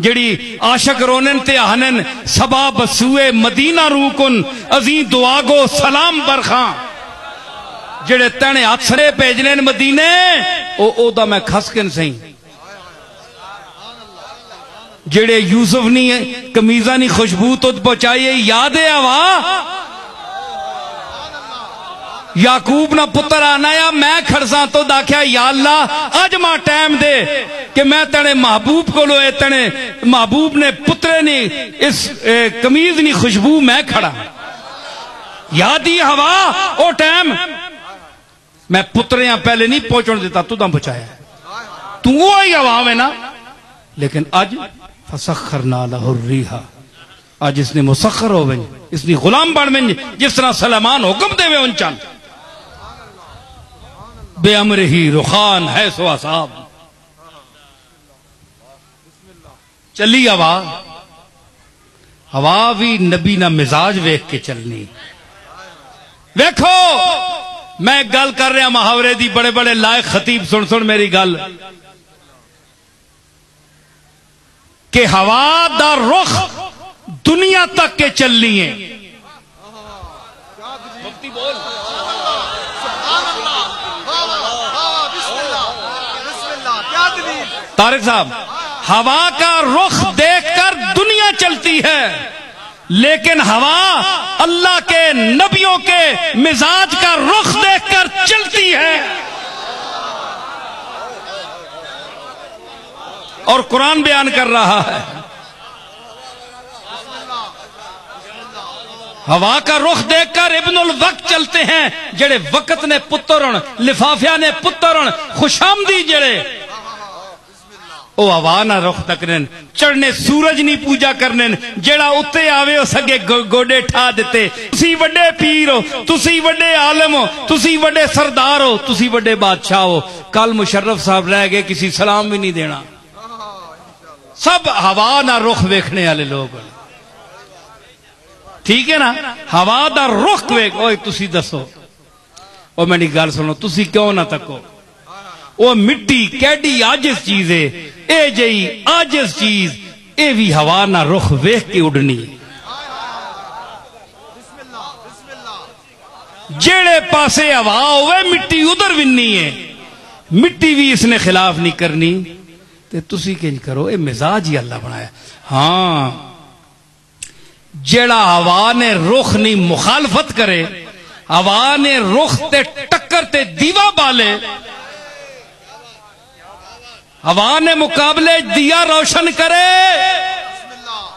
जड़ी आशक रोनन ते आहनन सबा बसूए मदीना रूकुन अजी दुआगो सलाम बरखा जेड़े तने हाथ सरे भेजने मदीने ओ दा मैं खस किन सही जेड़े यूसुफ नी कमीजा नी खुशबू तो पहुंचाई याद है हवा याकूब ना पुत्र आना मैं खड़सा तो दाख्या या अल्लाह अज मां टाइम दे कि मैं तेरे महबूब को लो तेरे महबूब ने पुत्रे ने इस कमीज नी खुशबू मैं खड़ा याद ही हवा ओ टाइम मैं पुत्रियां पहले नहीं पहुंचने देता तू बचाया तू ही हवा में ना लेकिन अज फसखरना लहु रिहा आज इसने मुसखर हो गई इसने गुलाम बन गई जिस तरह सलेमान हुक्म देवे उन चल बेअमर ही रुखान है सो साहब चली हवा हवा भी नबी ना मिजाज वेख के चलनी देखो मैं गल कर रहा मुहावरे दी बड़े बड़े लायक खतीब सुन सुन मेरी गल कि हवा दा रुख दुनिया तक के चलनी है बोल तारिक साहब हवा का रुख देखकर दुनिया चलती है लेकिन हवा अल्लाह के नबियों के मिजाज का रुख देखकर चलती है और कुरान बयान कर रहा है हवा का रुख देखकर इब्नुल वक्त चलते हैं जेड़े वक्त ने पुत्र लिफाफिया ने पुत्र खुशामदी जेड़े ओ हवा ना रुख तकने चढ़ने सूरज नहीं पूजा करने जेड़ा उत्ते आवे उस अगे गोडे ठा देते तुसी वड्डे पीर हो तुसी वड्डे आलम हो तुसी वड्डे सरदार हो तुसी वड्डे बादशाह हो कल मुशर्रफ साहब रह गए किसी सलाम भी नहीं देना सब हवा ना रुख वेखने वाले लोग ठीक है ना हवा दा रुख वेख ओए तुसी दसो ओ मेरी गल सुनो तुसी क्यों ना तको वो मिट्टी कैडी आजिज चीज है ए जई आजिज चीज ए भी हवा ना रुख वेख के उड़नी जेड़े पासे हवा होवे मिट्टी उधर विन्नी है मिट्टी भी इसने खिलाफ नहीं करनी ते तुसी किंज करो ए मिजाज ही अल्लाह बनाया हाँ जेड़ा हवा ने रुख नहीं मुखालफत करे हवा ने रुख ते टक्कर ते दीवा बाले हवा ने मुकाबले दिया रोशन करे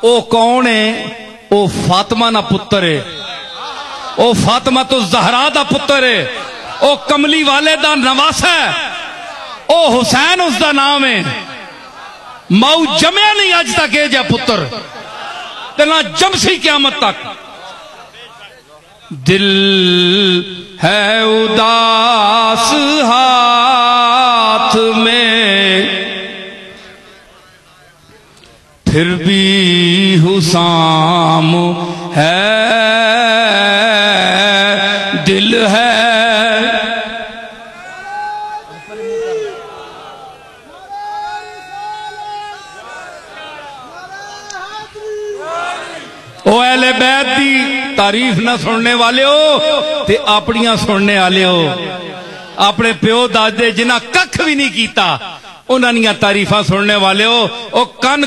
ओ कौन है ओ फातिमा ना पुत्र है ओ फातिमा तो जहरा दा पुत्र है ओ कमली वाले दा नवासा है ओ हुसैन उसका नाम है माऊ जमया नहीं अज तक ए जा पुत्र ते ना जमसी क्यामत तक दिल है उदास हाथ में फिर भी हुसाम है दिल है ओ अहले बैत दी तारीफ ना सुनने वाले हो ते अपनियां सुनने वाले हो अपने प्यो दादे जिन्हें कख भी नहीं कीता उन्होंने तारीफा सुनने वाले हो ओ कन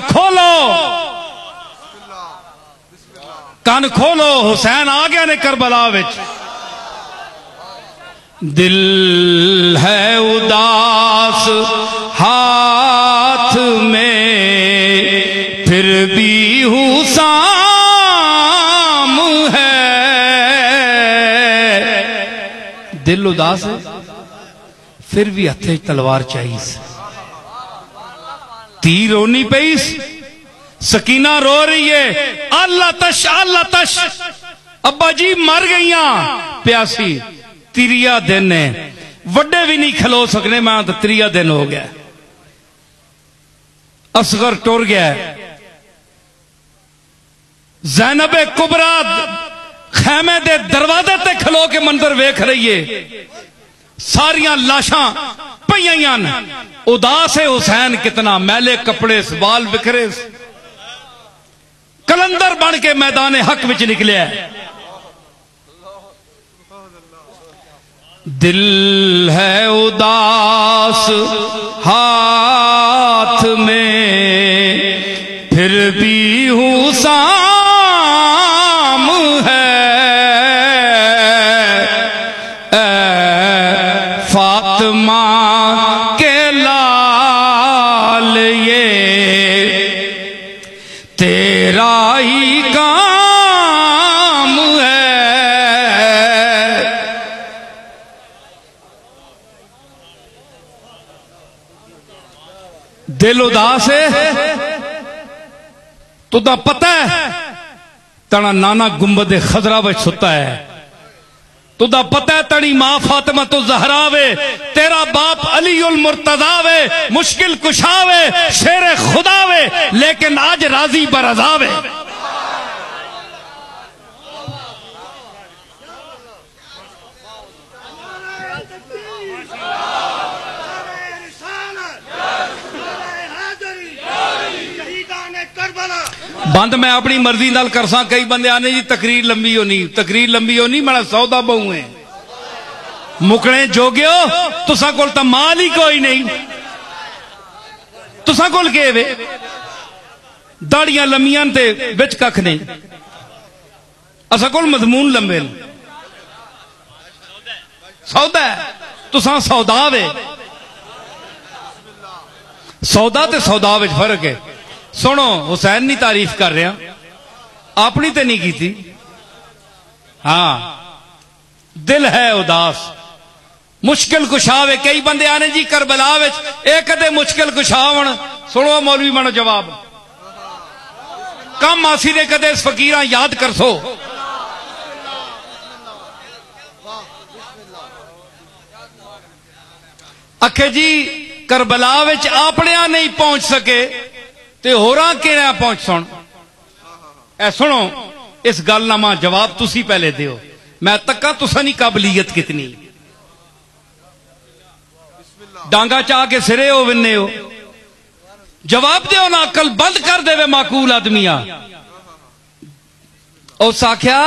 खोलो हुसैन आ गया ने करबला विच दिल है उदास हाथ में फिर भी हुसैन दिल उदास है फिर भी हथे तलवार चाहिए तीर रोनी पईस सकीना रो रही है अल्लाह तश अब्बा जी मर गईया प्यासी तिरिया दिन है वड्डे भी नहीं खलो सकने मैं तो त्रिया दिन हो गया असगर टुर गया ज़ैनब कुबरा खैमे दे दरवाजे ते खलो के मंजर वेख रही है सारियां लाशां पईयां उदास है हुसैन कितना मैले कपड़े बाल बिखरे कलंदर बन के मैदान हक विच निकलिया दिल है उदास हाथ में फिर तेरा ही काम है। दिल उदास है, तुदा पता है तना नाना गुंबद खजरा विच सुता है, तुदा पता है तड़ी मां फातिमा तो जहरा वे, तेरा बाप अली उल मुर्तजा वे, मुश्किल कुशा वे, शेर खुदा वे, लेकिन आज राजी बरजा वे। बंद मैं अपनी मर्जी नाल करसा, कई बंदे आने जी तकरीर लंबी होनी, तकरीर लंबी होनी, मैं सौदा बहु है मुकने जोग्यो, तुसा कोल तो माल ही कोई नहीं, तुसा कोल के वे दाड़ियां लंबियां ते विच कख नहीं, असा कोल मजमून लंबे सौदा है, तुसा सौदा वे, सौदा ते सौदा विच फर्क है। सुनो हुसैन नहीं तारीफ कर रहा, अपनी तो नहीं की थी। हाँ दिल है उदास, मुश्किल कुशावे, कई बंदे आने जी करबला विच एक कदे मुश्किल कुशावन, सुनो मौलवी बनो जवाब कम आसी दे कदे फकीरां याद कर सो। अखे जी करबला विच अपने नहीं पहुंच सके ते होरां किहड़ा पहुंच सुन। ए सुनो इस गल ना मां जवाब तुसी पहले दियो, मैं तक्का तुसा नहीं काबलियत कितनी, डांगा चाह के सिरे हो विन्ने हो, जवाब दियो ना, अकल बंद कर देवे माकूल आदमिया। उस आख्या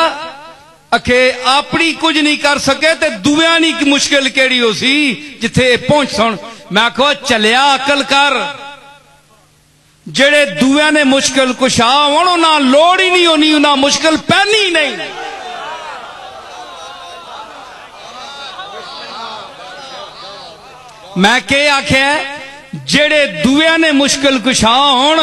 अखे अपनी कुछ नहीं कर सके ते दुआ नहीं मुश्किल केड़ी हो सी जिथे पहुंच सुन। मैं आखो चलिया अकल कर, जेड़े दुआ ने मुश्किल कुशा होण ना लोड़ ही नहीं होनी, ना मुश्किल पैनी ही नहीं। मैं के आख्या जेड़े दुआ ने मुश्किल कुशा होण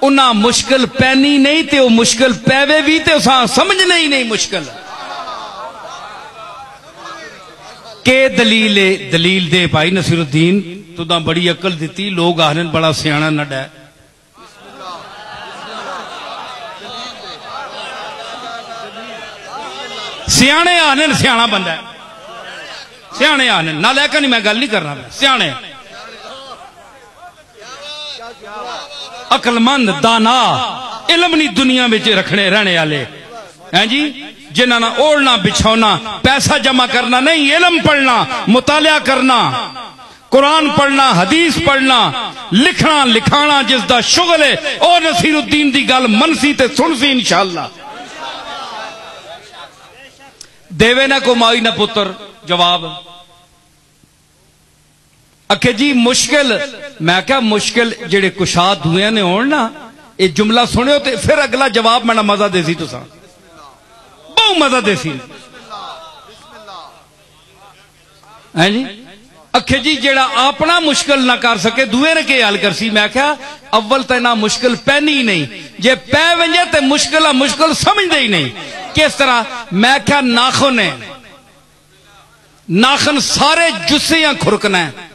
उन्ना मुश्किल पैनी नहीं, ते वो मुश्किल पैवे भी ते समझना ही नहीं मुश्किल के दलील है। दलील दे भाई नसीरुद्दीन, तुदा बड़ी अकल दी, लोग आखने बड़ा सियाना नडा है। सियाने आने सियाना बंदा है, सियाने आने ना लैका नहीं, मैं गल नहीं कर रहा, सियाने अकलमंद दाना इलम नहीं दुनिया में रखने रहने वाले हैं जी, जिन्होंने ना ओढ़ना बिछौना पैसा जमा करना नहीं, इलम पढ़ना मुतालिया करना, कुरान पढ़ना हदीस पढ़ना लिखना लिखाना जिसका शुगल है, और नसीरुद्दीन की गल मनसी ते सुनसी इंशाअल्लाह। देवे ना को माई ना पुत्र जवाब। अखे जी मुश्किल, मैं क्या मुश्किल जेड़े कुशा दुए ने होण ना, ये जुमला सुनियो तो फिर अगला जवाब मैं मजा देसी, तुसा बहु मजा देसी है जी। अखे जी जेड़ा अपना मुश्किल ना कर सके दुए ने के हल कर सी। मैं क्या अव्वल तो ना मुश्किल पैनी ही नहीं, जे पै वजे तो मुश्किल मुश्किल समझते ही नहीं। किस तरह? मैं क्या नाखुन है, नाखुन सारे जुस्से या खुरकना है।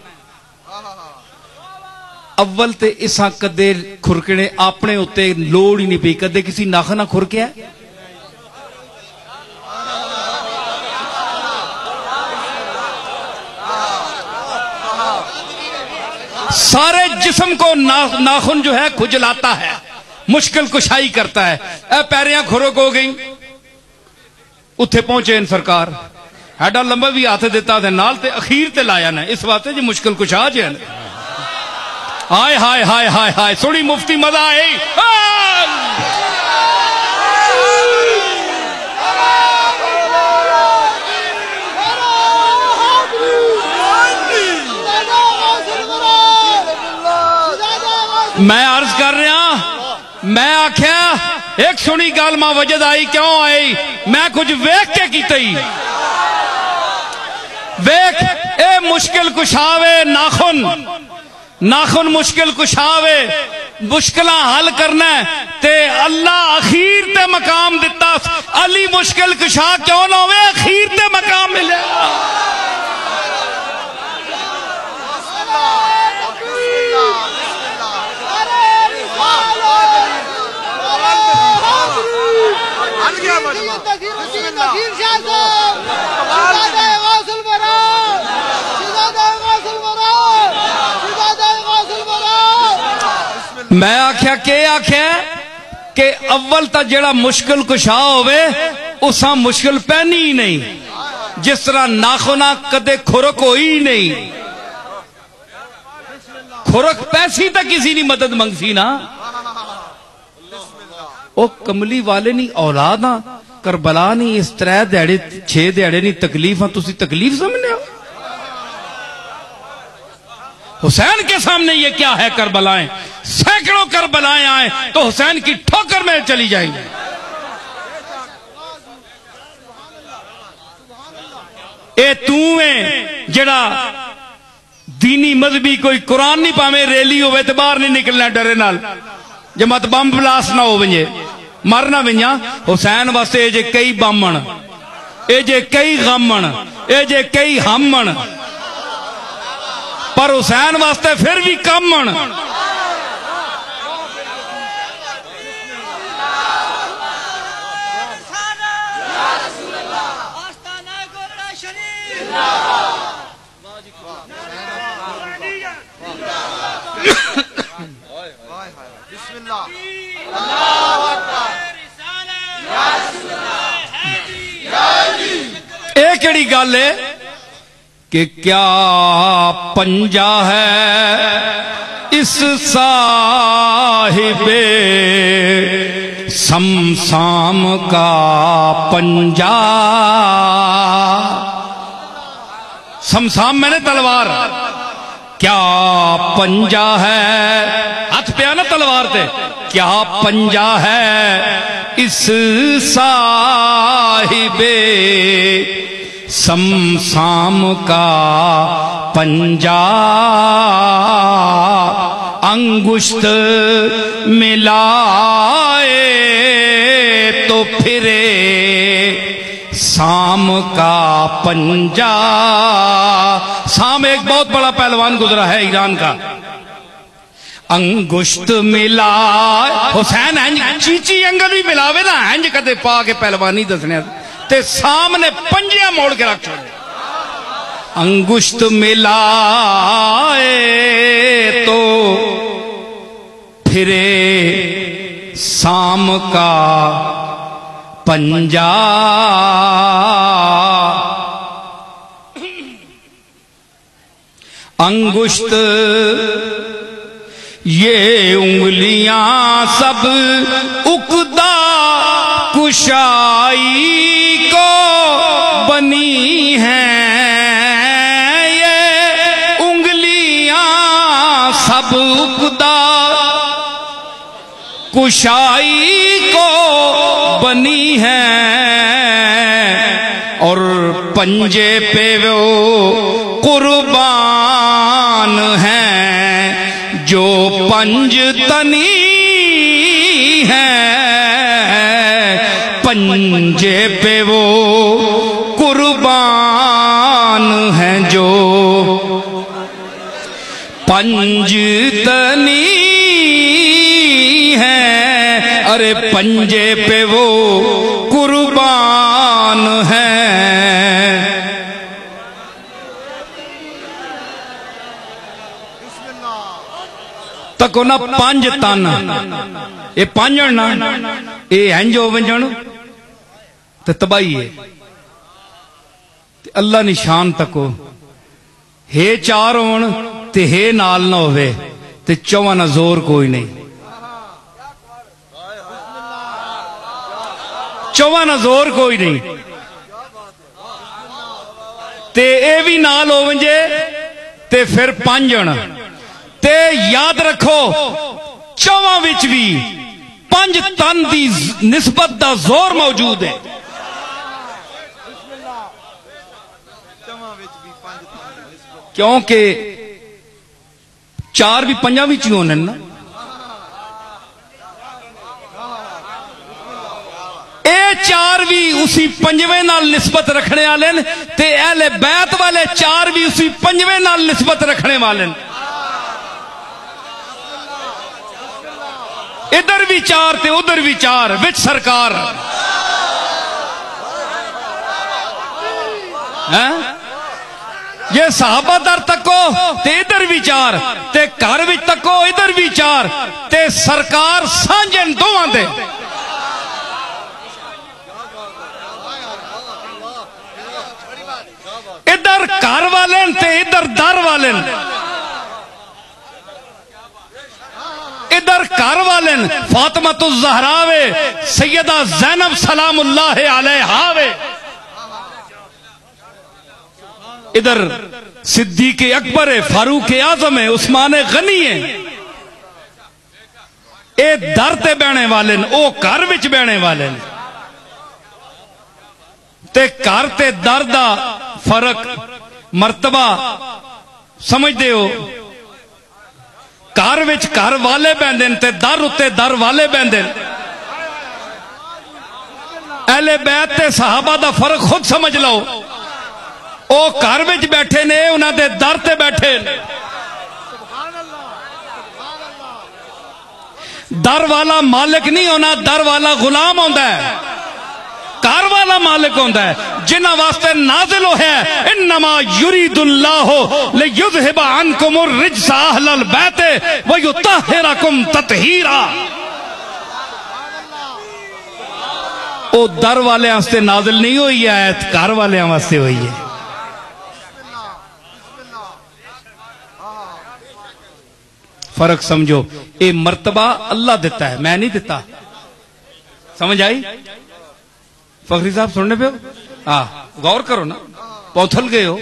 अव्वल ते इसा कदे खुरकने अपने उत्ते लोड़ ही नहीं पई, कदे किसी नाखुन ना खुरकिया। सारे जिस्म को नाखुन जो है खुजलाता है, मुश्किल कुशाई करता है। पैरियां खुरक हो गई, उत्थे पहुंचे इन सरकार हैडा लंबा भी हाथ दिता थे नाल ते अखीर ते लाया ना, इस वास्ते जी मुश्किल कुशा जे। हाय हाय हाय हाय हाय सोनी मुफ्ती मजा आई। मैं अर्ज कर रहा, मैं आख्या एक सुनी गल मां वजद आई, क्यों आई? मैं कुछ वेख के की वेख ए मुश्किल कुशावे नाखुन, नाखुन मुश्किल कुशावे मुश्किल हल करना है ते अल्लाह अखीर ते मकाम दिता। अली मुश्किल कुशा क्यों ना होवे, अखीर ते मकाम मिले। मैं आख्या के आख्या कि अव्वल तो जेड़ा मुश्किल कुशा होवे उसा मुश्किल पैनी ही नहीं, जिस तरह नाखुना कदे खुरक होई ही नहीं। खुरक पैसी तो किसी ने मदद मंगसी ना। ओ कमली वाले नी औलाद आ करबला नहीं इस त्रै दिहाड़े 6 दिहाड़े नहीं तकलीफ आ, तुसी तकलीफ समझने हो। हुसैन के सामने ये क्या है, करबलाएं सैकड़ों करबलाएं आए तो हुसैन की ठोकर में चली जाएंगी। ए तू है जड़ा दीनी मजहबी कोई कुरान नहीं पावे रैली होवे ते बाहर नहीं निकलना डरे नाल, जे मत बम ब्लास्ट ना हो वजे मरना विया। हुसैन वास्ते जे कई बामण, ए जे कई गमन, ए जे कई हमन, पर हुसैन वास्ते फिर भी कमन। एक केड़ी गल है कि क्या पंजा है इस साहिबे समसाम का पंजा। समसाम मैंने तलवार, क्या पंजा है, हाथ पे ना तलवार थे, क्या पंजा है इस साहिबे समसाम का पंजा। अंगुष्ठ मिलाए तो फिरे साम का पंजा। साम एक बहुत बड़ा पहलवान गुजरा है ईरान का। अंगुष्ठ मिला हुसैन इंज चीची अंगल भी मिलावे ना इंज कदे पा के पहलवानी दसने ते सामने पंजियां मोड़ के रख छोड़े। अंगुष्ठ मिलाए तो फिरे साम का पंजा। अंगुष्ठ ये उंगलियां सब उकदा कुशाई को बनी हैं। ये उंगलियां सब उकदा कुशाई को बनी हैं और पंजे पे वो कुर्बान हैं जो पंज तनी है। पंजे पे वो कुर्बान हैं जो पंज तनी है। अरे पंजे पे वो कुर्बान है। तको ना पंज तन ये पांजण ना ये इंज हो वंजण ते तबाही है। अल्लाह निशान तको हे चार होण ते हे नाल ना होवे ते चौवां ना जोर कोई नहीं। चौवां ना जोर कोई नहीं ते ए भी नाल हो वंजे ते फिर पांजण ते याद रखो चौवां विच भी पंज तन दी निस्बत दा जोर मौजूद है। क्योंकि चार भी पंजा विच ही होने ना चार भी उसी पंजवें नाल निस्बत रखने वाले ने, ते अहले बैत वाले चार भी उसी पंजवें नाल निस्बत रखने वाले ने। इधर भी चार ते उधर भी चार, विच सरकार है। ये सहाबा दर तको ते इधर भी चार, ते घर विच तको इधर भी चार, ते सरकार सांझे दोवां दे। इधर घर वाले ते इधर दर वाले, इधर घर वाले फातिमा ज़हरा वे, सैयदा ज़ैनब सलामुल्लाह अलैहा वे, इधर सिद्दीक अकबर है, फारूक आजम है, उस्मान गनी है। ए दर ते बहने वाले ने, ओ घर विच बहने वाले ने। ते घर ते दर दा फर्क मर्तबा समझदे हो? घर विच घर वाले बहंदे ने ते दर उत्ते दर वाले बहंदे ने। अहले बैत ते सहाबा दा फर्क खुद समझ लो। ओ घर विच बैठे ने, उन्हां दे दर ते बैठे ने। दर वाला मालिक नहीं होना, दर वाला गुलाम होंदा है। घर वाला मालिक होंदा है, जिन्हां वास्ते नाज़िल है इन्नमा युरीदुल्लाहु लियुज़हिबा अन्कुमुर रिज्सा अहलल बैत व युतहिरकुम तत्हीरा। ओ दर वाले वास्ते नाज़िल नहीं हुई है, घर वाले वास्ते हुई है। फर्क समझो। ये मर्तबा अल्लाह देता है, मैं नहीं देता। समझ आई? फखरी साहब सुनने पे हो? हाँ, गौर करो ना, पौथल गए हो।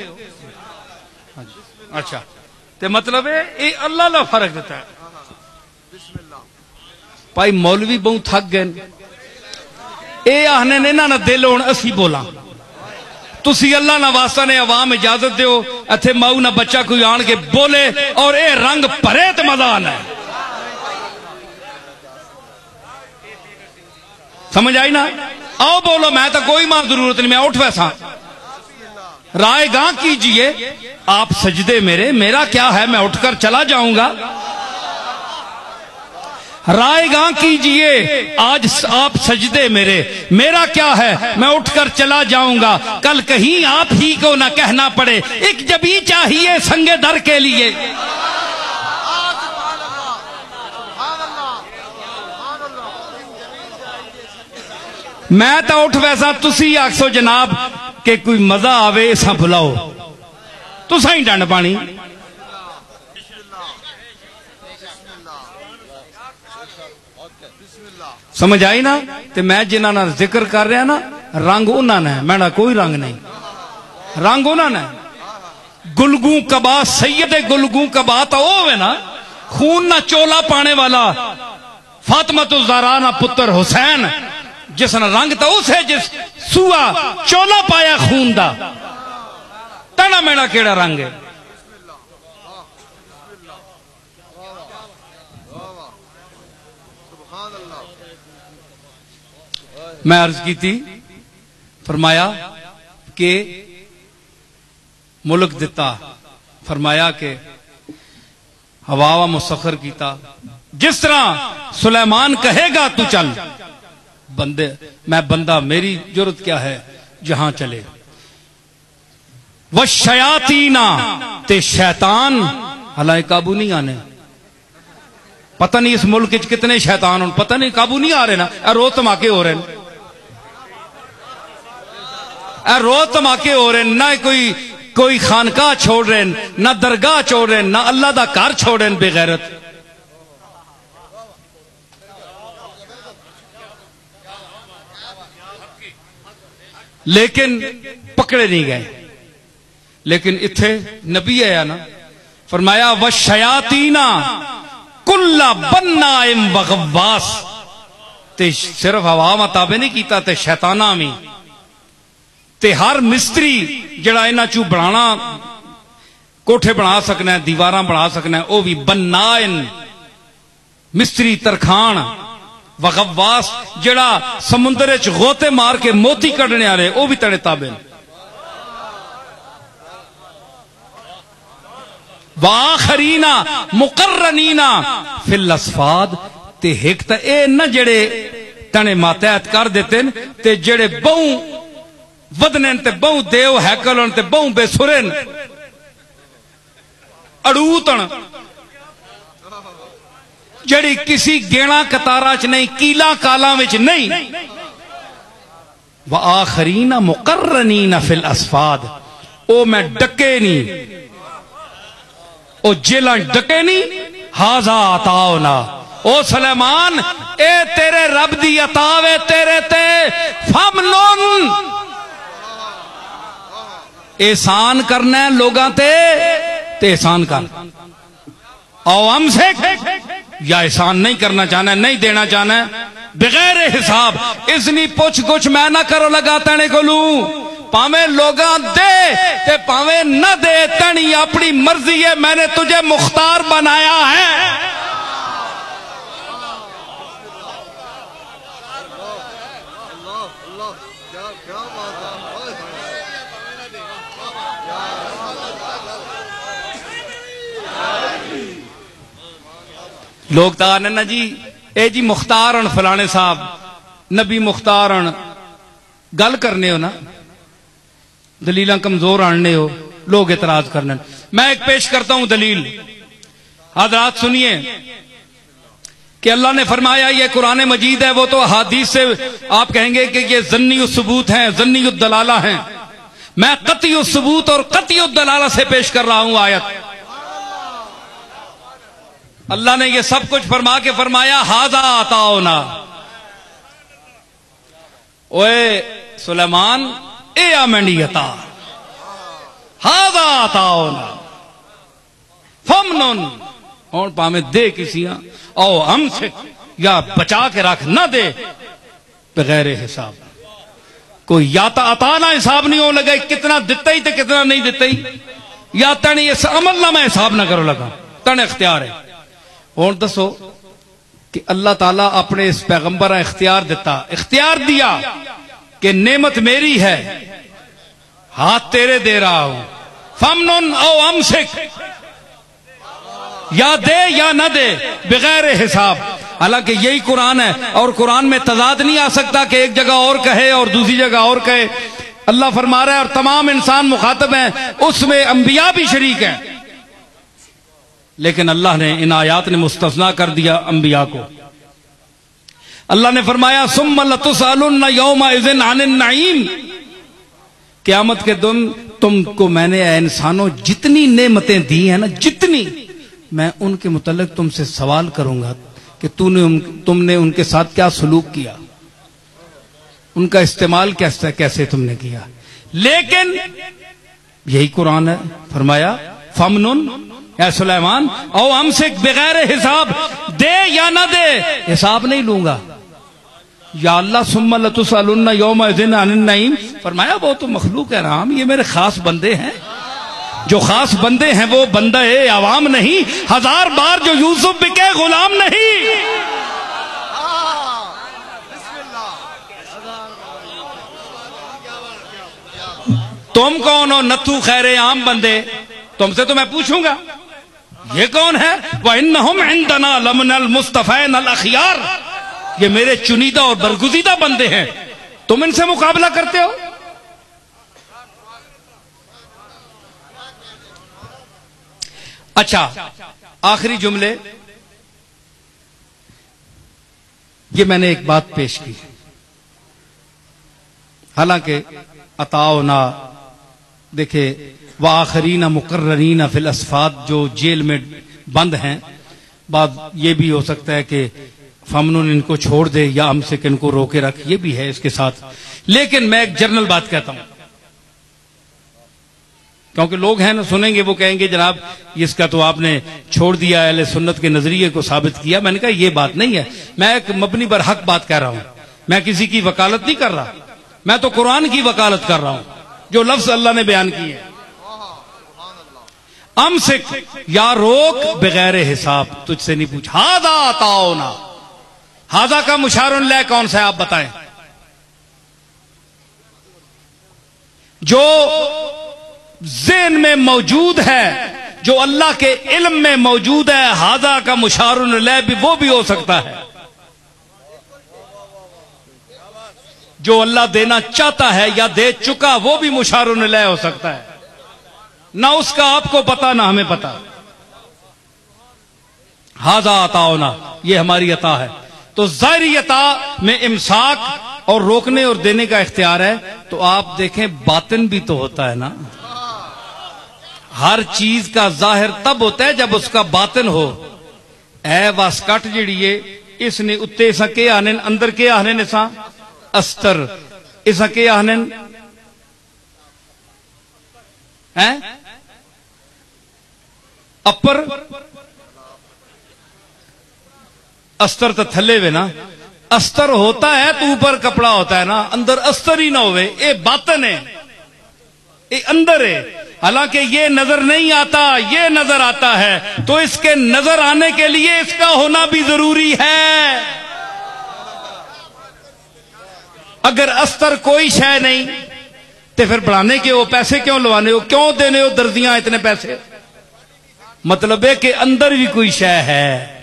अच्छा, ते मतलब है ये अल्लाह ला फर्क देता है। भाई मौलवी बहुत थक गए, ये आखने ने ना दिल होन असी बोला। तुसी अल्लाह ना वास्ता ने अवाम इजाजत दो, इत्थे माऊ ना बच्चा कोई आन के बोले और ये रंग भरे तो मजा आना है। समझ आई ना? आओ बोलो, मैं तो कोई मां जरूरत नहीं, मैं उठ वैसा। राय गां कीजिए आप सजदे मेरे, मेरा क्या है, मैं उठकर चला जाऊंगा। राय गां कीजिए आज आप सजदे मेरे, मेरा क्या है, मैं उठकर चला जाऊंगा। कल कहीं आप ही को ना कहना पड़े एक जबी चाहिए संगे दर के लिए। मैं तो उठ वैसा, तुसी आखो जनाब के कोई मजा आवे इसा बुलाओ, तुसा ही डंड पानी। समझ आई ना? ते मैं जिन्हां नाल जिक्र कर रहा ना, रंग उन्हां ने, मेरा कोई रंग नहीं, रंग उन्हां ने। गुलगू कबा सैयद गुलगू कबा तो वो है ना, खून ना चोला पाने वाला फातिमा ज़हरा ना पुत्र हुसैन, जिसने रंग तो उस है जिस सुआ चोला पाया खून दा। तना मेरा केड़ा रंग है? मैं अर्ज की थी, फरमाया कि मुल्क दिता, फरमाया कि हवा मुसखर कीता। जिस तरह सुलेमान कहेगा तू चल, बंदे मैं बंदा, मेरी जरूरत क्या है, जहां चले। वह शयातीना ते शैतान हालांकि काबू नहीं आने। पता नहीं इस मुल्क कितने शैतान, पता नहीं काबू नहीं आ रहे ना। रोज धमाके हो रहे हैं, रोज धमाके हो रहे हैं। ना कोई खानका छोड़ रहे हैं, ना दरगाह छोड़ रहे हैं, ना अल्लाह दा घर छोड़ रहे हैं बेगैरत। लेकिन पकड़े नहीं गए। लेकिन इत्थे नबी आया ना, फरमाया व शयातीना कुल्ला बन्नाइम व गव्वास। ते सिर्फ हवा मताबे नहीं कीता, ते शैताना भी, ते हर मिस्त्री जड़ा इन्हां चू बनाना, कोठे बना सकना है, दीवारां बना सकना है, वह भी बन्नाइन मिस्त्री तरखान, वगव्वास जड़ा समुंदर च गोते मार के मोती कढ़ने वाले वो भी तेरे ताबे ने। वाखरीना मुकर्रनीना फिल असफाद ते हिक ते ए न जड़े तने मातहत कर देते न ते जड़े बहु वदने ते बहु देव हैकल ते बहु बेसुरे न अड़ूतन जड़ी किसी गेणा कतारा च नहीं कीला काला विच नहीं। व आखरीना मुकर्रनीना फिल असफाद ओ मैं डके नहीं ओ जेला डके नहीं। हाजा अताओ ना ओ सलेमान ए तेरे रब दी अतावे तेरे ते फमनुन एहसान करना लोगां ते एहसान कर। आओ हमसे या एहसान नहीं करना चाहना नहीं देना चाहना बगैर हिसाब इसनी पुछ कुछ मैं ना करो लगा तने को लू पावे लोगा दे ते पावे न दे तनी अपनी मर्जी है। मैंने तुझे मुख्तार बनाया है। लोग तो आने ना जी ए जी मुख्तार फलाने साहब नबी मुख्तार गल करने हो ना दलील कमजोर आने हो लोग एतराज करने। मैं एक पेश करता हूं दलील हजरात सुनिए कि अल्लाह ने फरमाया ये कुरान मजीद है वो तो हादीस से आप कहेंगे कि ये जन्नी सबूत है जन्नी दलाला है। मैं कती सबूत और कती दलाला से पेश कर रहा हूं आयत। अल्लाह ने ये सब कुछ फरमा के फरमाया हाजा अताओ ना ओए सुलेमान ए आमंडी अता हाजा अताओ ना फमनुन और पामे दे किसी ओ हमसे या बचा के रख ना दे बगैर हिसाब। कोई या तो अता ना हिसाब नहीं हो लगा कितना दिता ही तो कितना नहीं दिता ही या तने इस अमल ना मैं हिसाब ना करो लगा तने इख्तियार है। और दसो कि अल्लाह ताला अपने इस पैगंबर इख्तियार दिता इख्तियार दिया कि नेमत मेरी है हाथ तेरे दे रहा हूं फमनुन औ अमसिक या दे या न दे बगैर हिसाब। हालांकि यही कुरान है और कुरान में तजाद नहीं आ सकता कि एक जगह और कहे और दूसरी जगह और कहे। अल्लाह फरमा रहा है और तमाम इंसान मुखातब हैं उसमें अंबिया भी शरीक हैं लेकिन अल्लाह ने इन आयात ने मुस्तस्ना कर दिया अंबिया को। अल्लाह ने फरमाया सुम्मा लतुसअलुन्ना यौमइज़िन अनिन नईम क़यामत के दिन तुमको मैंने इंसानों जितनी नेमतें दी हैं ना जितनी मैं उनके मुतल्लिक तुमसे सवाल करूंगा कि तुमने उनके साथ क्या सलूक किया उनका इस्तेमाल कैसे तुमने किया। लेकिन यही कुरान है फरमाया फमनुन या सुलेमान औ हमसे बगैर हिसाब दे या ना दे हिसाब नहीं लूंगा। या अल्लाह सुम्मा लतुसअलुन्ना यौमइज़िन अनिन नईम फरमाया वो तो मखलूक है राम ये मेरे खास बंदे हैं। जो खास बंदे हैं वो बंदा है आवाम नहीं हजार बार जो यूसुफ बिके गुलाम नहीं। तुम कौन हो नथु खैरे आम बंदे तुमसे तो मैं पूछूंगा ये कौन है। व इन्नहुम इंदना लमनल मुस्तफैन अल अखियार ये मेरे चुनीदा और बरगुजीदा बंदे हैं तुम इनसे मुकाबला करते हो। अच्छा आखिरी जुमले ये मैंने एक बात पेश की हालांकि अताओ ना देखे व आखरीना मुकर्ररीना फिल असफाद जो जेल में बंद हैं बात ये भी हो सकता है कि फमनुन इनको छोड़ दे या हमसे कि इनको रोके रख ये भी है इसके साथ। लेकिन मैं एक जनरल बात कहता हूं क्योंकि लोग हैं ना सुनेंगे वो कहेंगे जनाब इसका तो आपने छोड़ दिया अहले सुन्नत के नजरिए को साबित किया। मैंने कहा ये बात नहीं है मैं एक मबनी पर हक बात कह रहा हूं मैं किसी की वकालत नहीं कर रहा मैं तो कुरान की वकालत कर रहा हूं जो लफ्ज अल्लाह ने बयान किए। अमसिक या रोक बगैर हिसाब तुझसे नहीं पूछ हादा अताओ ना हाजा का मुशारुन लै कौन सा है आप बताएं? जो ज़हन में मौजूद है, जो अल्लाह के इल्म में मौजूद है, हाजा का मुशारुन लै भी वो भी हो सकता है। जो अल्लाह देना चाहता है या दे चुका वो भी मुशारुन लै हो सकता है। ना उसका आपको पता ना हमें पता। हाजा अताओना, ये हमारी अता है। तो ज़ाहिरी अता में इमसाक और रोकने और देने का इख्तियार है। तो आप देखें बातिन भी तो होता है ना। हर चीज का जाहिर तब होता है जब उसका बातिन हो। ए वास्कट जिहड़ी है इसने उत्ते इसा के आने अंदर के आने ने सा अस्तर इसा के आने हैं अपर अस्तर तो थले वे ना। अस्तर होता है तो ऊपर कपड़ा होता है ना, अंदर अस्तर ही ना होवे, ये बातन है, ये अंदर है। हालांकि ये नजर नहीं आता, ये नजर आता है। तो इसके नजर आने के लिए इसका होना भी जरूरी है। अगर अस्तर कोई शय नहीं तो फिर बढ़ाने के वो पैसे क्यों लवाने हो, क्यों देने हो दर्जियां इतने पैसे? मतलब है कि अंदर भी कोई शय है।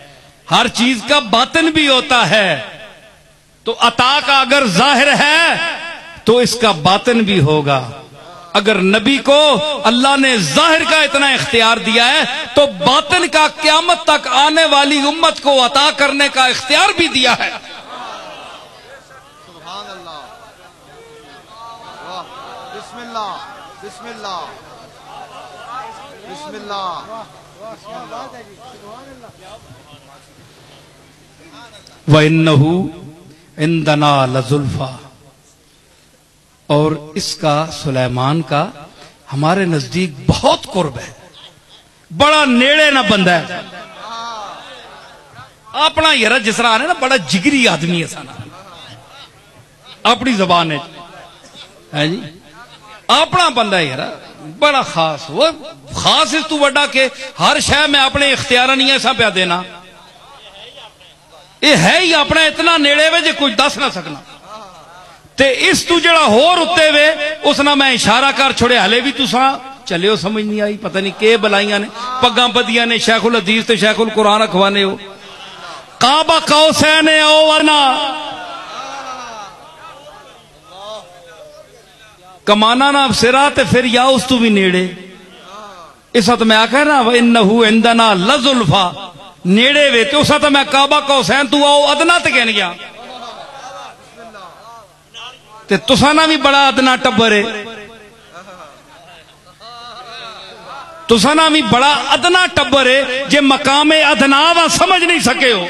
हर चीज का बातिन भी होता है। तो अता का अगर जाहिर है तो इसका बातिन भी होगा। अगर नबी को अल्लाह ने जाहिर का इतना इख्तियार दिया है तो बातिन का क़यामत तक आने वाली उम्मत को अता करने का इख्तियार भी दिया है। सुभान अल्लाह, वाह, बिस्मिल्लाह, बिस्मिल्लाह, बिस्मिल्लाह। व इन्नहु इंदना लजुल्फा, और इसका सुलेमान का हमारे नजदीक बहुत कुर्ब है, बड़ा नेड़े ना बंदा है। अपना यार जिस तरह आने ना बड़ा जिगरी आदमी है साना, अपनी जबान है जी, अपना बंदा है यार, बड़ा खास। वो खास इस तू बड़ा के हर शय में अपने इख्तियार नहीं ऐसा प्या देना, ये है ही अपना इतना नेड़े वे जे कुछ दस ना सकना। ते इस तू जड़ा होर उत्ते वे उसना मैं इशारा कर छोड़े, हले भी तुसा चले हो समझ नहीं आई, पता नहीं के बलाइया ने पग्गा बदिया ने शेखुल हदीस ते शेखुल कुरान अखवाने हो। काबा कौसैन आओ वरना कमाना ना सिरा ते फिर या उस तू भी नेड़े। इस वक्त मैं आखा ना व इन्नहु इंदना लजुल्फा, नेड़े वे तो उस वक्त मैं काबा कौसैन तू आओ अदना ते कहन गया। ते तुसाना भी बड़ा अदना टब्बर है, तुसाना भी बड़ा अदना टब्बर है जे मकामे अदना वा समझ नहीं सके हो।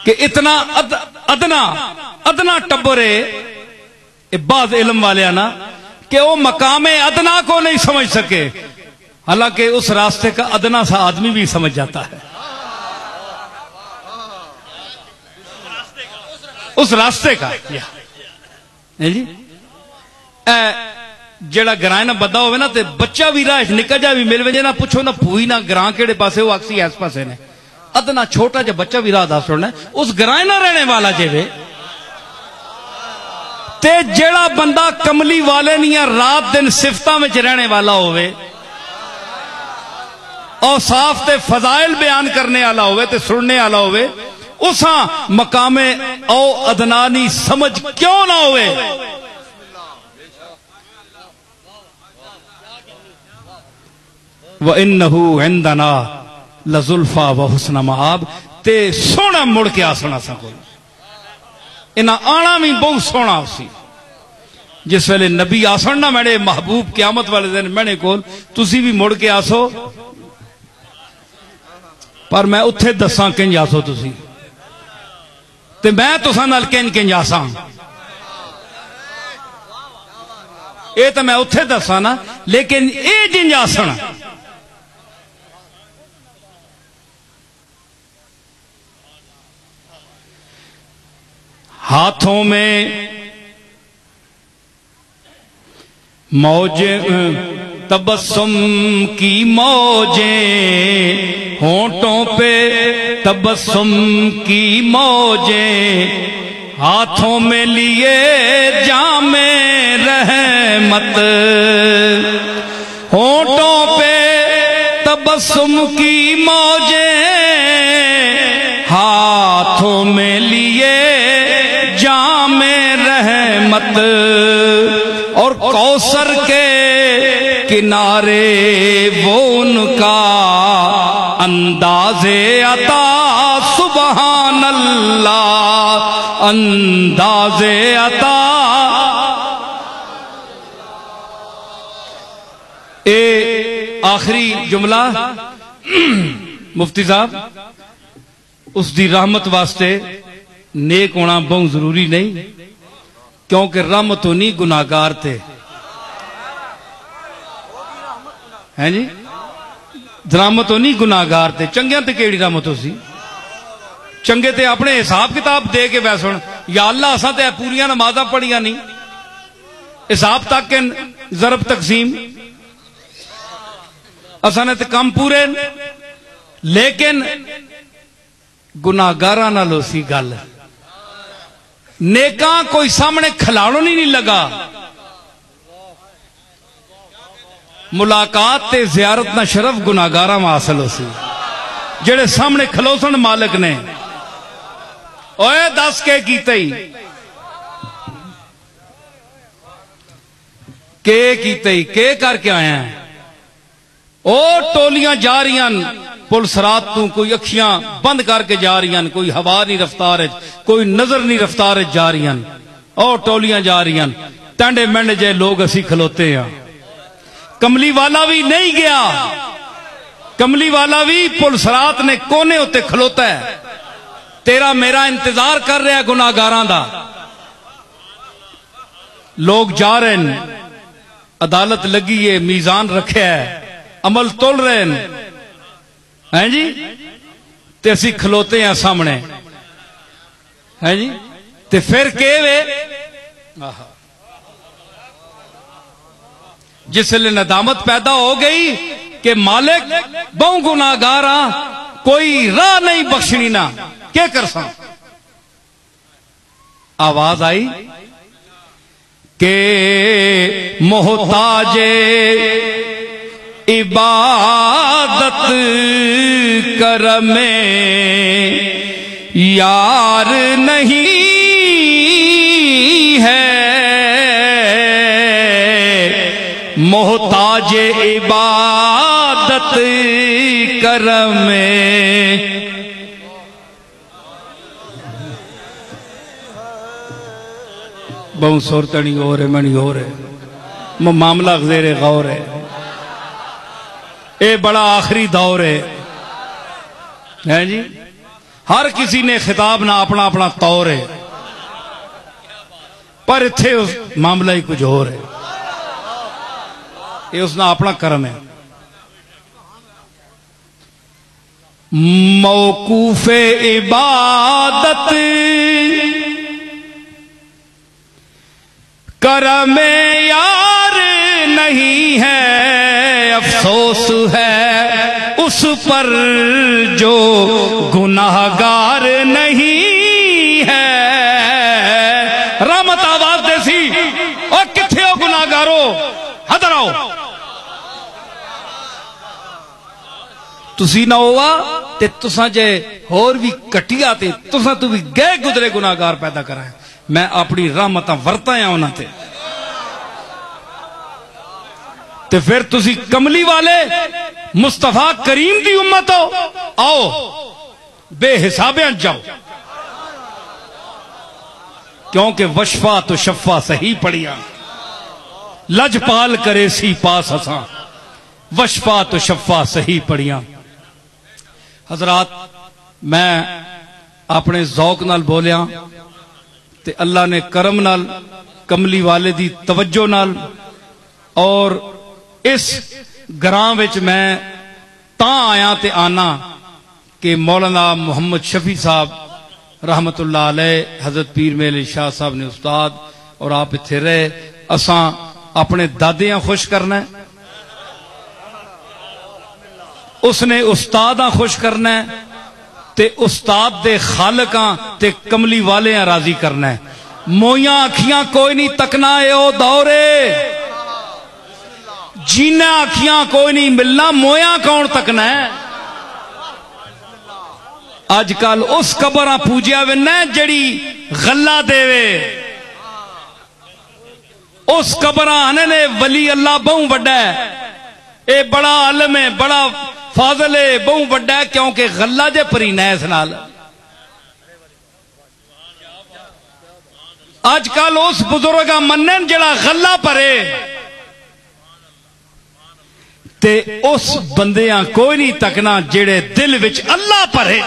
कि इतना अदना अदना टब्बर है बाज इल्म वाले ना कि वो मकामे अदना को नहीं समझ सके, हालांकि उस रास्ते का अदना सा आदमी भी समझ जाता है। उस रास्ते का जी जेड़ा ग्रां ना बदा होवे ना ते बच्चा भी राह निकल जा भी मिल वजे ना, पूछो ना भूई ना ग्रां केड़े पासे वो अक्सी इस पासे ने, अदना छोटा जा बच्चा भी राह दस छोड़ना उस ग्रां ना रहने वाला जेवे। ते जेड़ा बंदा कमली वाले निया रात दिन सिफता में रहने वाला होवे और साफ ते फजाइल बयान करने वाला होवे ते सुनने वाला होवे, उसा मकामे औ अदनानी समझ क्यों ना होवे। व इन्नहु इंदना लजुल्फा व हुस्न मआब, ते सोना मुड़ के आसना सको इना आना भी बहुत सोना उसी। जिस वेले नबी आसन ना मैंने महबूब क्यामत वाले दिन मैंने कोल तुसी भी मुड़ के आसो, पर मैं उत्थे दसा किंज आसो तुसी ते मैं तुसा नाल किंज किंज आसा, ये तो मैं उत्थे दसा ना, लेकिन ये जिंज आसन हाथों में मौजे तबस्सुम की मौजें, होंठों पे तबस्सुम की मौजें, हाथों में लिए जामे रहमत। होंठों पे तबस्सुम की मौजें, हाथों में लिए जामे रहमत, और कौसर के किनारे वो उनका अंदाज़े अता, सुबहान अल्लाह अंदाज़े अता। ए आखिरी जुमला मुफ्ती साहब, उसकी रहमत वास्ते नेक होना बहुत जरूरी नहीं, क्योंकि रहमत होनी गुनाहगार थे, हैं जी। रहमत होनी गुनाहगार थे, चंगियां ते केड़ी रहमत हो सी। चंगे ते अपने हिसाब किताब दे के वै सुन, या अल्लाह असा ते पूरियां नमाज़ां पढ़ियां नहीं, हिसाब तक के जरब तकसीम असा ने ते कम पूरे, लेकिन गुनाहगारां नाल होसी गल। नेका कोई सामने खिलाड़ो नहीं लगा, मुलाकात ते जियारत ना शरफ गुनाहगारां में हासिल हो सी, जेड़े सामने खलोसन मालिक ने। ओए दस के कीते ही के करके आया है। ओ टोलियां जा रही पुलिस रात तू, कोई अखियां बंद करके जा रही, कोई हवा नहीं रफ्तार, कोई नजर नहीं रफ्तार जा रही। और टोलियां जा रही, टांडे मंड जे लोग असी खलोते हैं। कमली वाला भी नहीं गया, कमली वाला भी पुलिस रात ने कोने उत्ते खलोता है, तेरा मेरा इंतजार कर रहा है गुनाहगारां दा। लोग जा रहे हैं, अदालत लगी है, मीजान रखे है, अमल तोल रहे हैं जी, ते असी खलोते हैं सामने, हैं जी। ते फिर के वे जिसले नदामत पैदा हो गई कि मालिक बहु गुनाहगार आ, कोई राह नहीं बख्शनी ना, क्या कर सा। आवाज आई के मोहताजे इबादत कर में यार नहीं है, मोहताज इबादत कर में। बहुत सुरतनी हो रहे मनी हो रहे, मामला ज़ेरे गौर है, ये बड़ा आखिरी दौर है जी। हर किसी ने खिताब ना अपना अपना तौर है, पर इत्थे उस मामला ही कुछ और है, ये उसना अपना कर्म है। मौकूफे इबादत कर्म यार नहीं है, अफसोस है उस पर जो गुनाहगार नहीं है। रहमत आवाज देसी, और किथे हो गुनाहगारो, हदर आओ। तुसी ना होवा ते तुसा जे होर भी कटिया ते तुसा तू भी गए गुजरे गुनाहगार पैदा करा है। मैं अपनी रहमत वरताया उन्होंने ते फिर तुसी कमली वाले मुस्तफा करीम की उम्मत हो, आओ बेहिसाबे जाओ, क्योंकि वशफा तो शफा सही पढ़िया, लजपाल करे सी पास हसा, वशफा तो शफा सही पढ़िया। हजरात, मैं अपने जौक नाल बोलिया ते अल्लाह ने करम नाल कमली वाले दी तवज्जो नाल, और इस ग्रां विच मैं तां आया ते आना कि मौलाना मोहम्मद शफी साहब रहमतुल्लाह अलैह, हजरत पीर मेले शाह साहब ने उस्ताद, और आप इत्थे रहे, असां अपने दादियां खुश करना है, उसने उस्तादां खुश करना है, ते उस्ताद दे खालकां ते कमली वाले राजी करना है। मोइयां अखियां कोई नहीं तकना, ए ओ दौरे जीना अखियां कोई नहीं मिलना, मोया कौन तकना है। अजकल उस कबर पूजिया विना जड़ी गल्ला देवे, उस कबर आने ने वली अल्लाह बहु वड्डा है, ये बड़ा आलम है, बड़ा फाजल है, बहु वड्डा है, क्योंकि गल्ला जे परीना है इस नाल। अजकल उस बुजुर्ग मन्नन जड़ा गल्ला भरे, ते उस बंदियां कोई नहीं तकना जेड़े दिल विच अल्लाह भरे।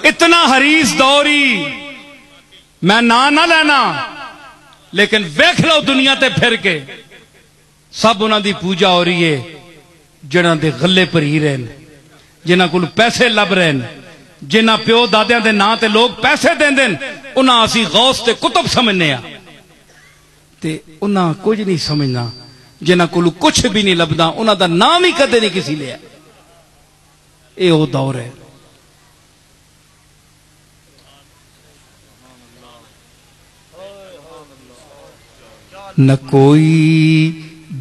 इतना हरीस दौरी मैं ना लेना, लेकिन वेख लो दुनिया ते फिर के सब उन्हां दी पूजा हो रही है जिन्हां दे गले भरी रहे हैं, जिन्हां कोल पैसे लभ रहे हैं, जिन्हां प्यो दादियां दे नां ते लोग पैसे देंदे ने, उन्हां असीं गौस ते कुतुब समझने आ, ते उन्हां कुछ नहीं समझना। जिन्हां कोल कुछ भी नहीं लभदा उन्हां दा नाम ही कदे नहीं किसी लिया। ये वो दौर है। न कोई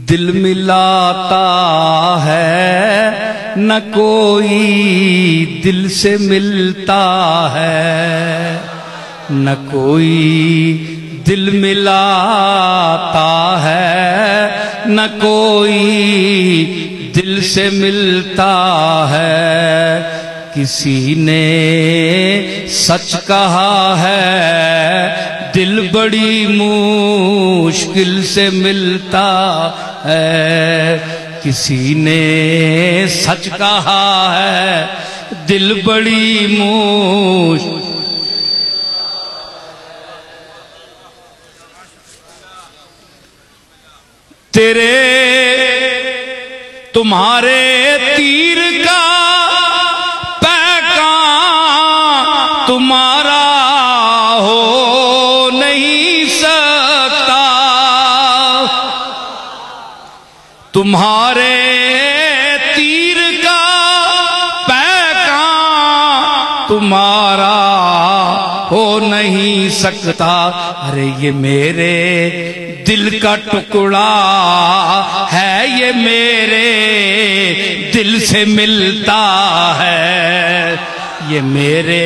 दिल मिलाता है, न कोई दिल से मिलता है, न कोई दिल मिलाता है, न कोई दिल से मिलता है। किसी ने सच कहा है, दिल बड़ी मुश्किल से मिलता है। किसी ने सच कहा है, दिल बड़ी मुश्किल। तेरे तुम्हारे तीर का पैगाम तुम्हारा हो नहीं सकता, तुम्हारे तीर का पैगाम तुम्हारा हो नहीं सकता। अरे ये मेरे दिल का टुकड़ा है, ये मेरे दिल से मिलता है, ये मेरे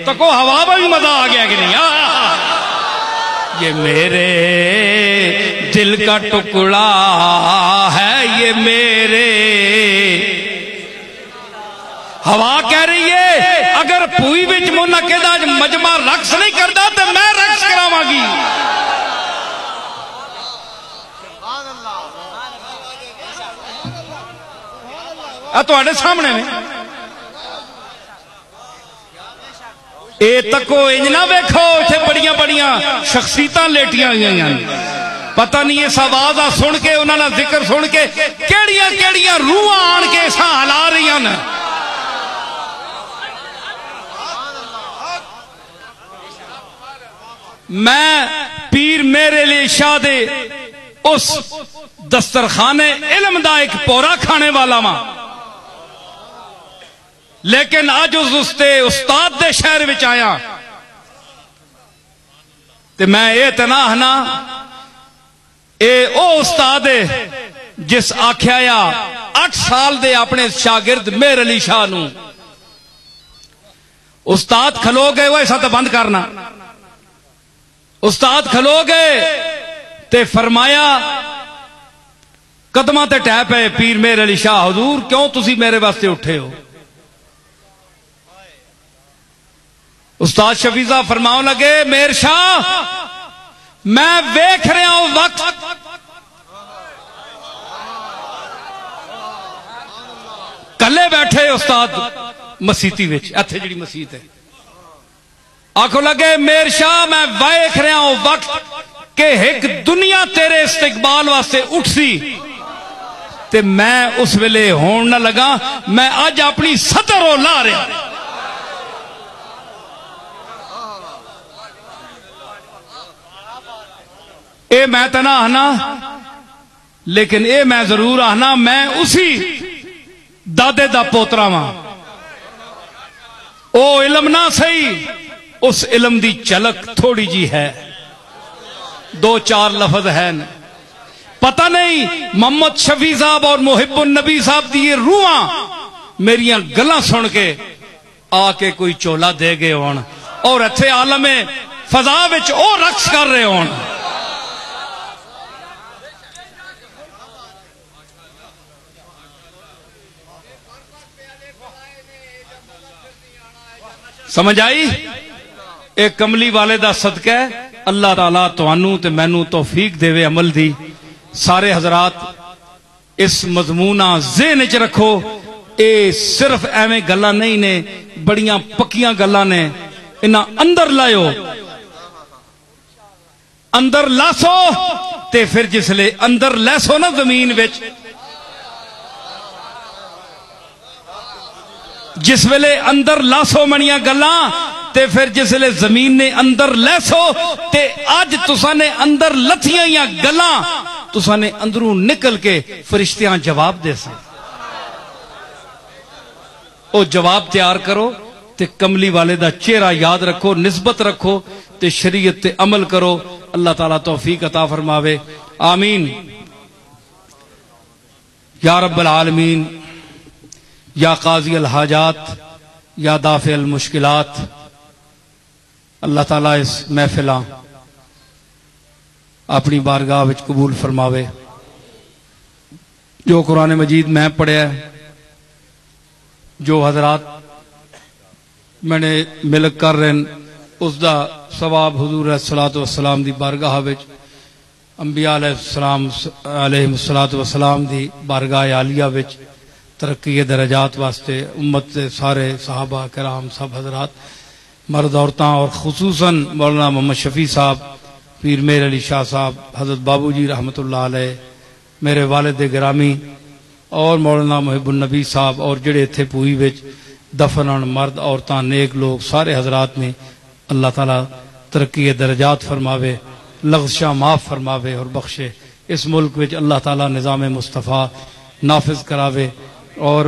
तो को हवा में भी मजा आ गया कि नहीं? ये मेरे दिल का टुकड़ा है, ये मेरे। हवा कह रही है अगर पूई विच मुनक़िदा मजमा रक्स नहीं करता तो मैं रक्स करावांगी। तुहाडे सामने ने ए तको इंज ना वेखो, इत्थे बड़ियां बड़ियां शख्सियतां लेटियां हुई, पता नहीं इस आवाज आ सुन के उन्होंने जिक्र सुन के केड़ियां केड़ियां रूहां आन के इस हिला रही हैं। मैं पीर मेरे अली शाह दे उस दस्तरखाने इल्म दा एक पौरा खाने वाला वां, लेकिन अज उसते उस्ताद दे शहर विच आया ते मैं ये तनाह ना ए ओ उस्ताद है जिस आख्या 8 साल दे अपने शागिर्द मेहर अली शाह नूं उस्ताद खलो गए, वो ऐसा तो बंद करना। उस्ताद खलो गए ते फरमाया कदमां ते टै पे पीर मेहर अली शाह, हुजूर क्यों तुसी मेरे वास्ते उठे हो? उस्ताद शफीजा फरमाओ लगे मेहर शाह मैं वेख रहा हूं वक्त कले बैठे उस्ताद मसीती विच, इत्थे जिहड़ी मसीत है, आखो लगे मेहर शाह मैं वेख रहा हूं वक्त के एक दुनिया तेरे इस्तकबाल वास्ते उठ सी ते मैं उस वेले होण ना लगा। मैं अज अपनी सतर ला रहा। ए मैं तो ना आना, लेकिन ए मैं जरूर आना मैं उसी दादे दा पोतरा वां। ओ इलम ना सही, उस इलम दी झलक थोड़ी जी है, 2-4 लफज है। पता नहीं मोहम्मद शफी साहब और मुहिब्बुन नबी साहब दी ये रूहां मेरियां गल्लां सुन के आके कोई चोला दे गए होण और इत्थे आलमे फजा विच ओ रक्स कर रहे होण। समझ आई? एक कमली वाले दा सदका है। अल्लाह ताला तुहानू ते मैनू तौफीक देवे अमल दी। सारे हजरात इस मजमूना ज़हन च रखो, ये सिर्फ एवें गल्लां नहीं ने, बड़ियां पक्कियां गल्लां ने। इन्हां अंदर लायो, अंदर लासो, ते फिर जिसले अंदर लैसो ना जमीन विच, जिस वेले अंदर लासो मनिया गल्लां ते फिर जिसले जमीन ने अंदर लैसो, ते अज तुसा ने अंदर लथियां या गल्लां तुसा ने अंदरों निकल के फरिश्तियां जवाब दे सन। ओ जवाब तैयार करो ते कमली वाले दा चेहरा याद रखो, निस्बत रखो ते शरीयत ते अमल करो। अल्लाह ताला तौफीक अता फरमावे। आमीन या रब्बल आलमीन, या काजी अल हाजात, या दाफे अल मुश्किलात। अल्लाह ताला इस महफिला अपनी बारगाह विच कबूल फरमावे। जो कुरान मजीद मैं पढ़िया, जो हजरात मैंने मिलक कर रहे हैं, उसका सवाब हुजूर अलैहिस्सलातु वस्सलाम दी बारगाह विच, अंबिया अलैहिस्सलातु वस्सलाम दी बारगाह आलिया विच तरक्की दरजात वास्ते उम्मत से सारे सहाबा कराम सब हजरात, मर्द औरतां और खुसूसन मौलाना मोहम्मद शफी साहब, पीर मेर अली शाह साहब, हजरत बाबूजी रहमतुल्लाह अलैह, मेरे वालिद गिरामी और मौलाना मुहिब्बुन नबी साहब, और जेड़े इत्थे पूई विच दफन होण मर्द औरतां नेक लोग सारे हजरात ने, अल्लाह ताला तरक्की दरजात फरमावे, लग़्ज़शां माफ फरमावे और बख्शे। इस मुल्क विच अल्लाह ताला निज़ाम मुस्तफ़ा नाफिज करावे और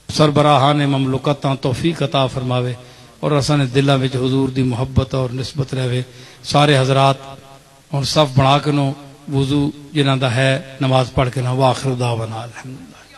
सरबराहान ममलुकत तौफीक अता फरमावे और असां दिलों में हुजूर दी मुहब्बत और निस्बत रहे। सारे हजरात हुण सफ बना के नो वुजू जिन्हां दा है नमाज पढ़ के ना वाखिर दावना अल्हम्दुलिल्लाह।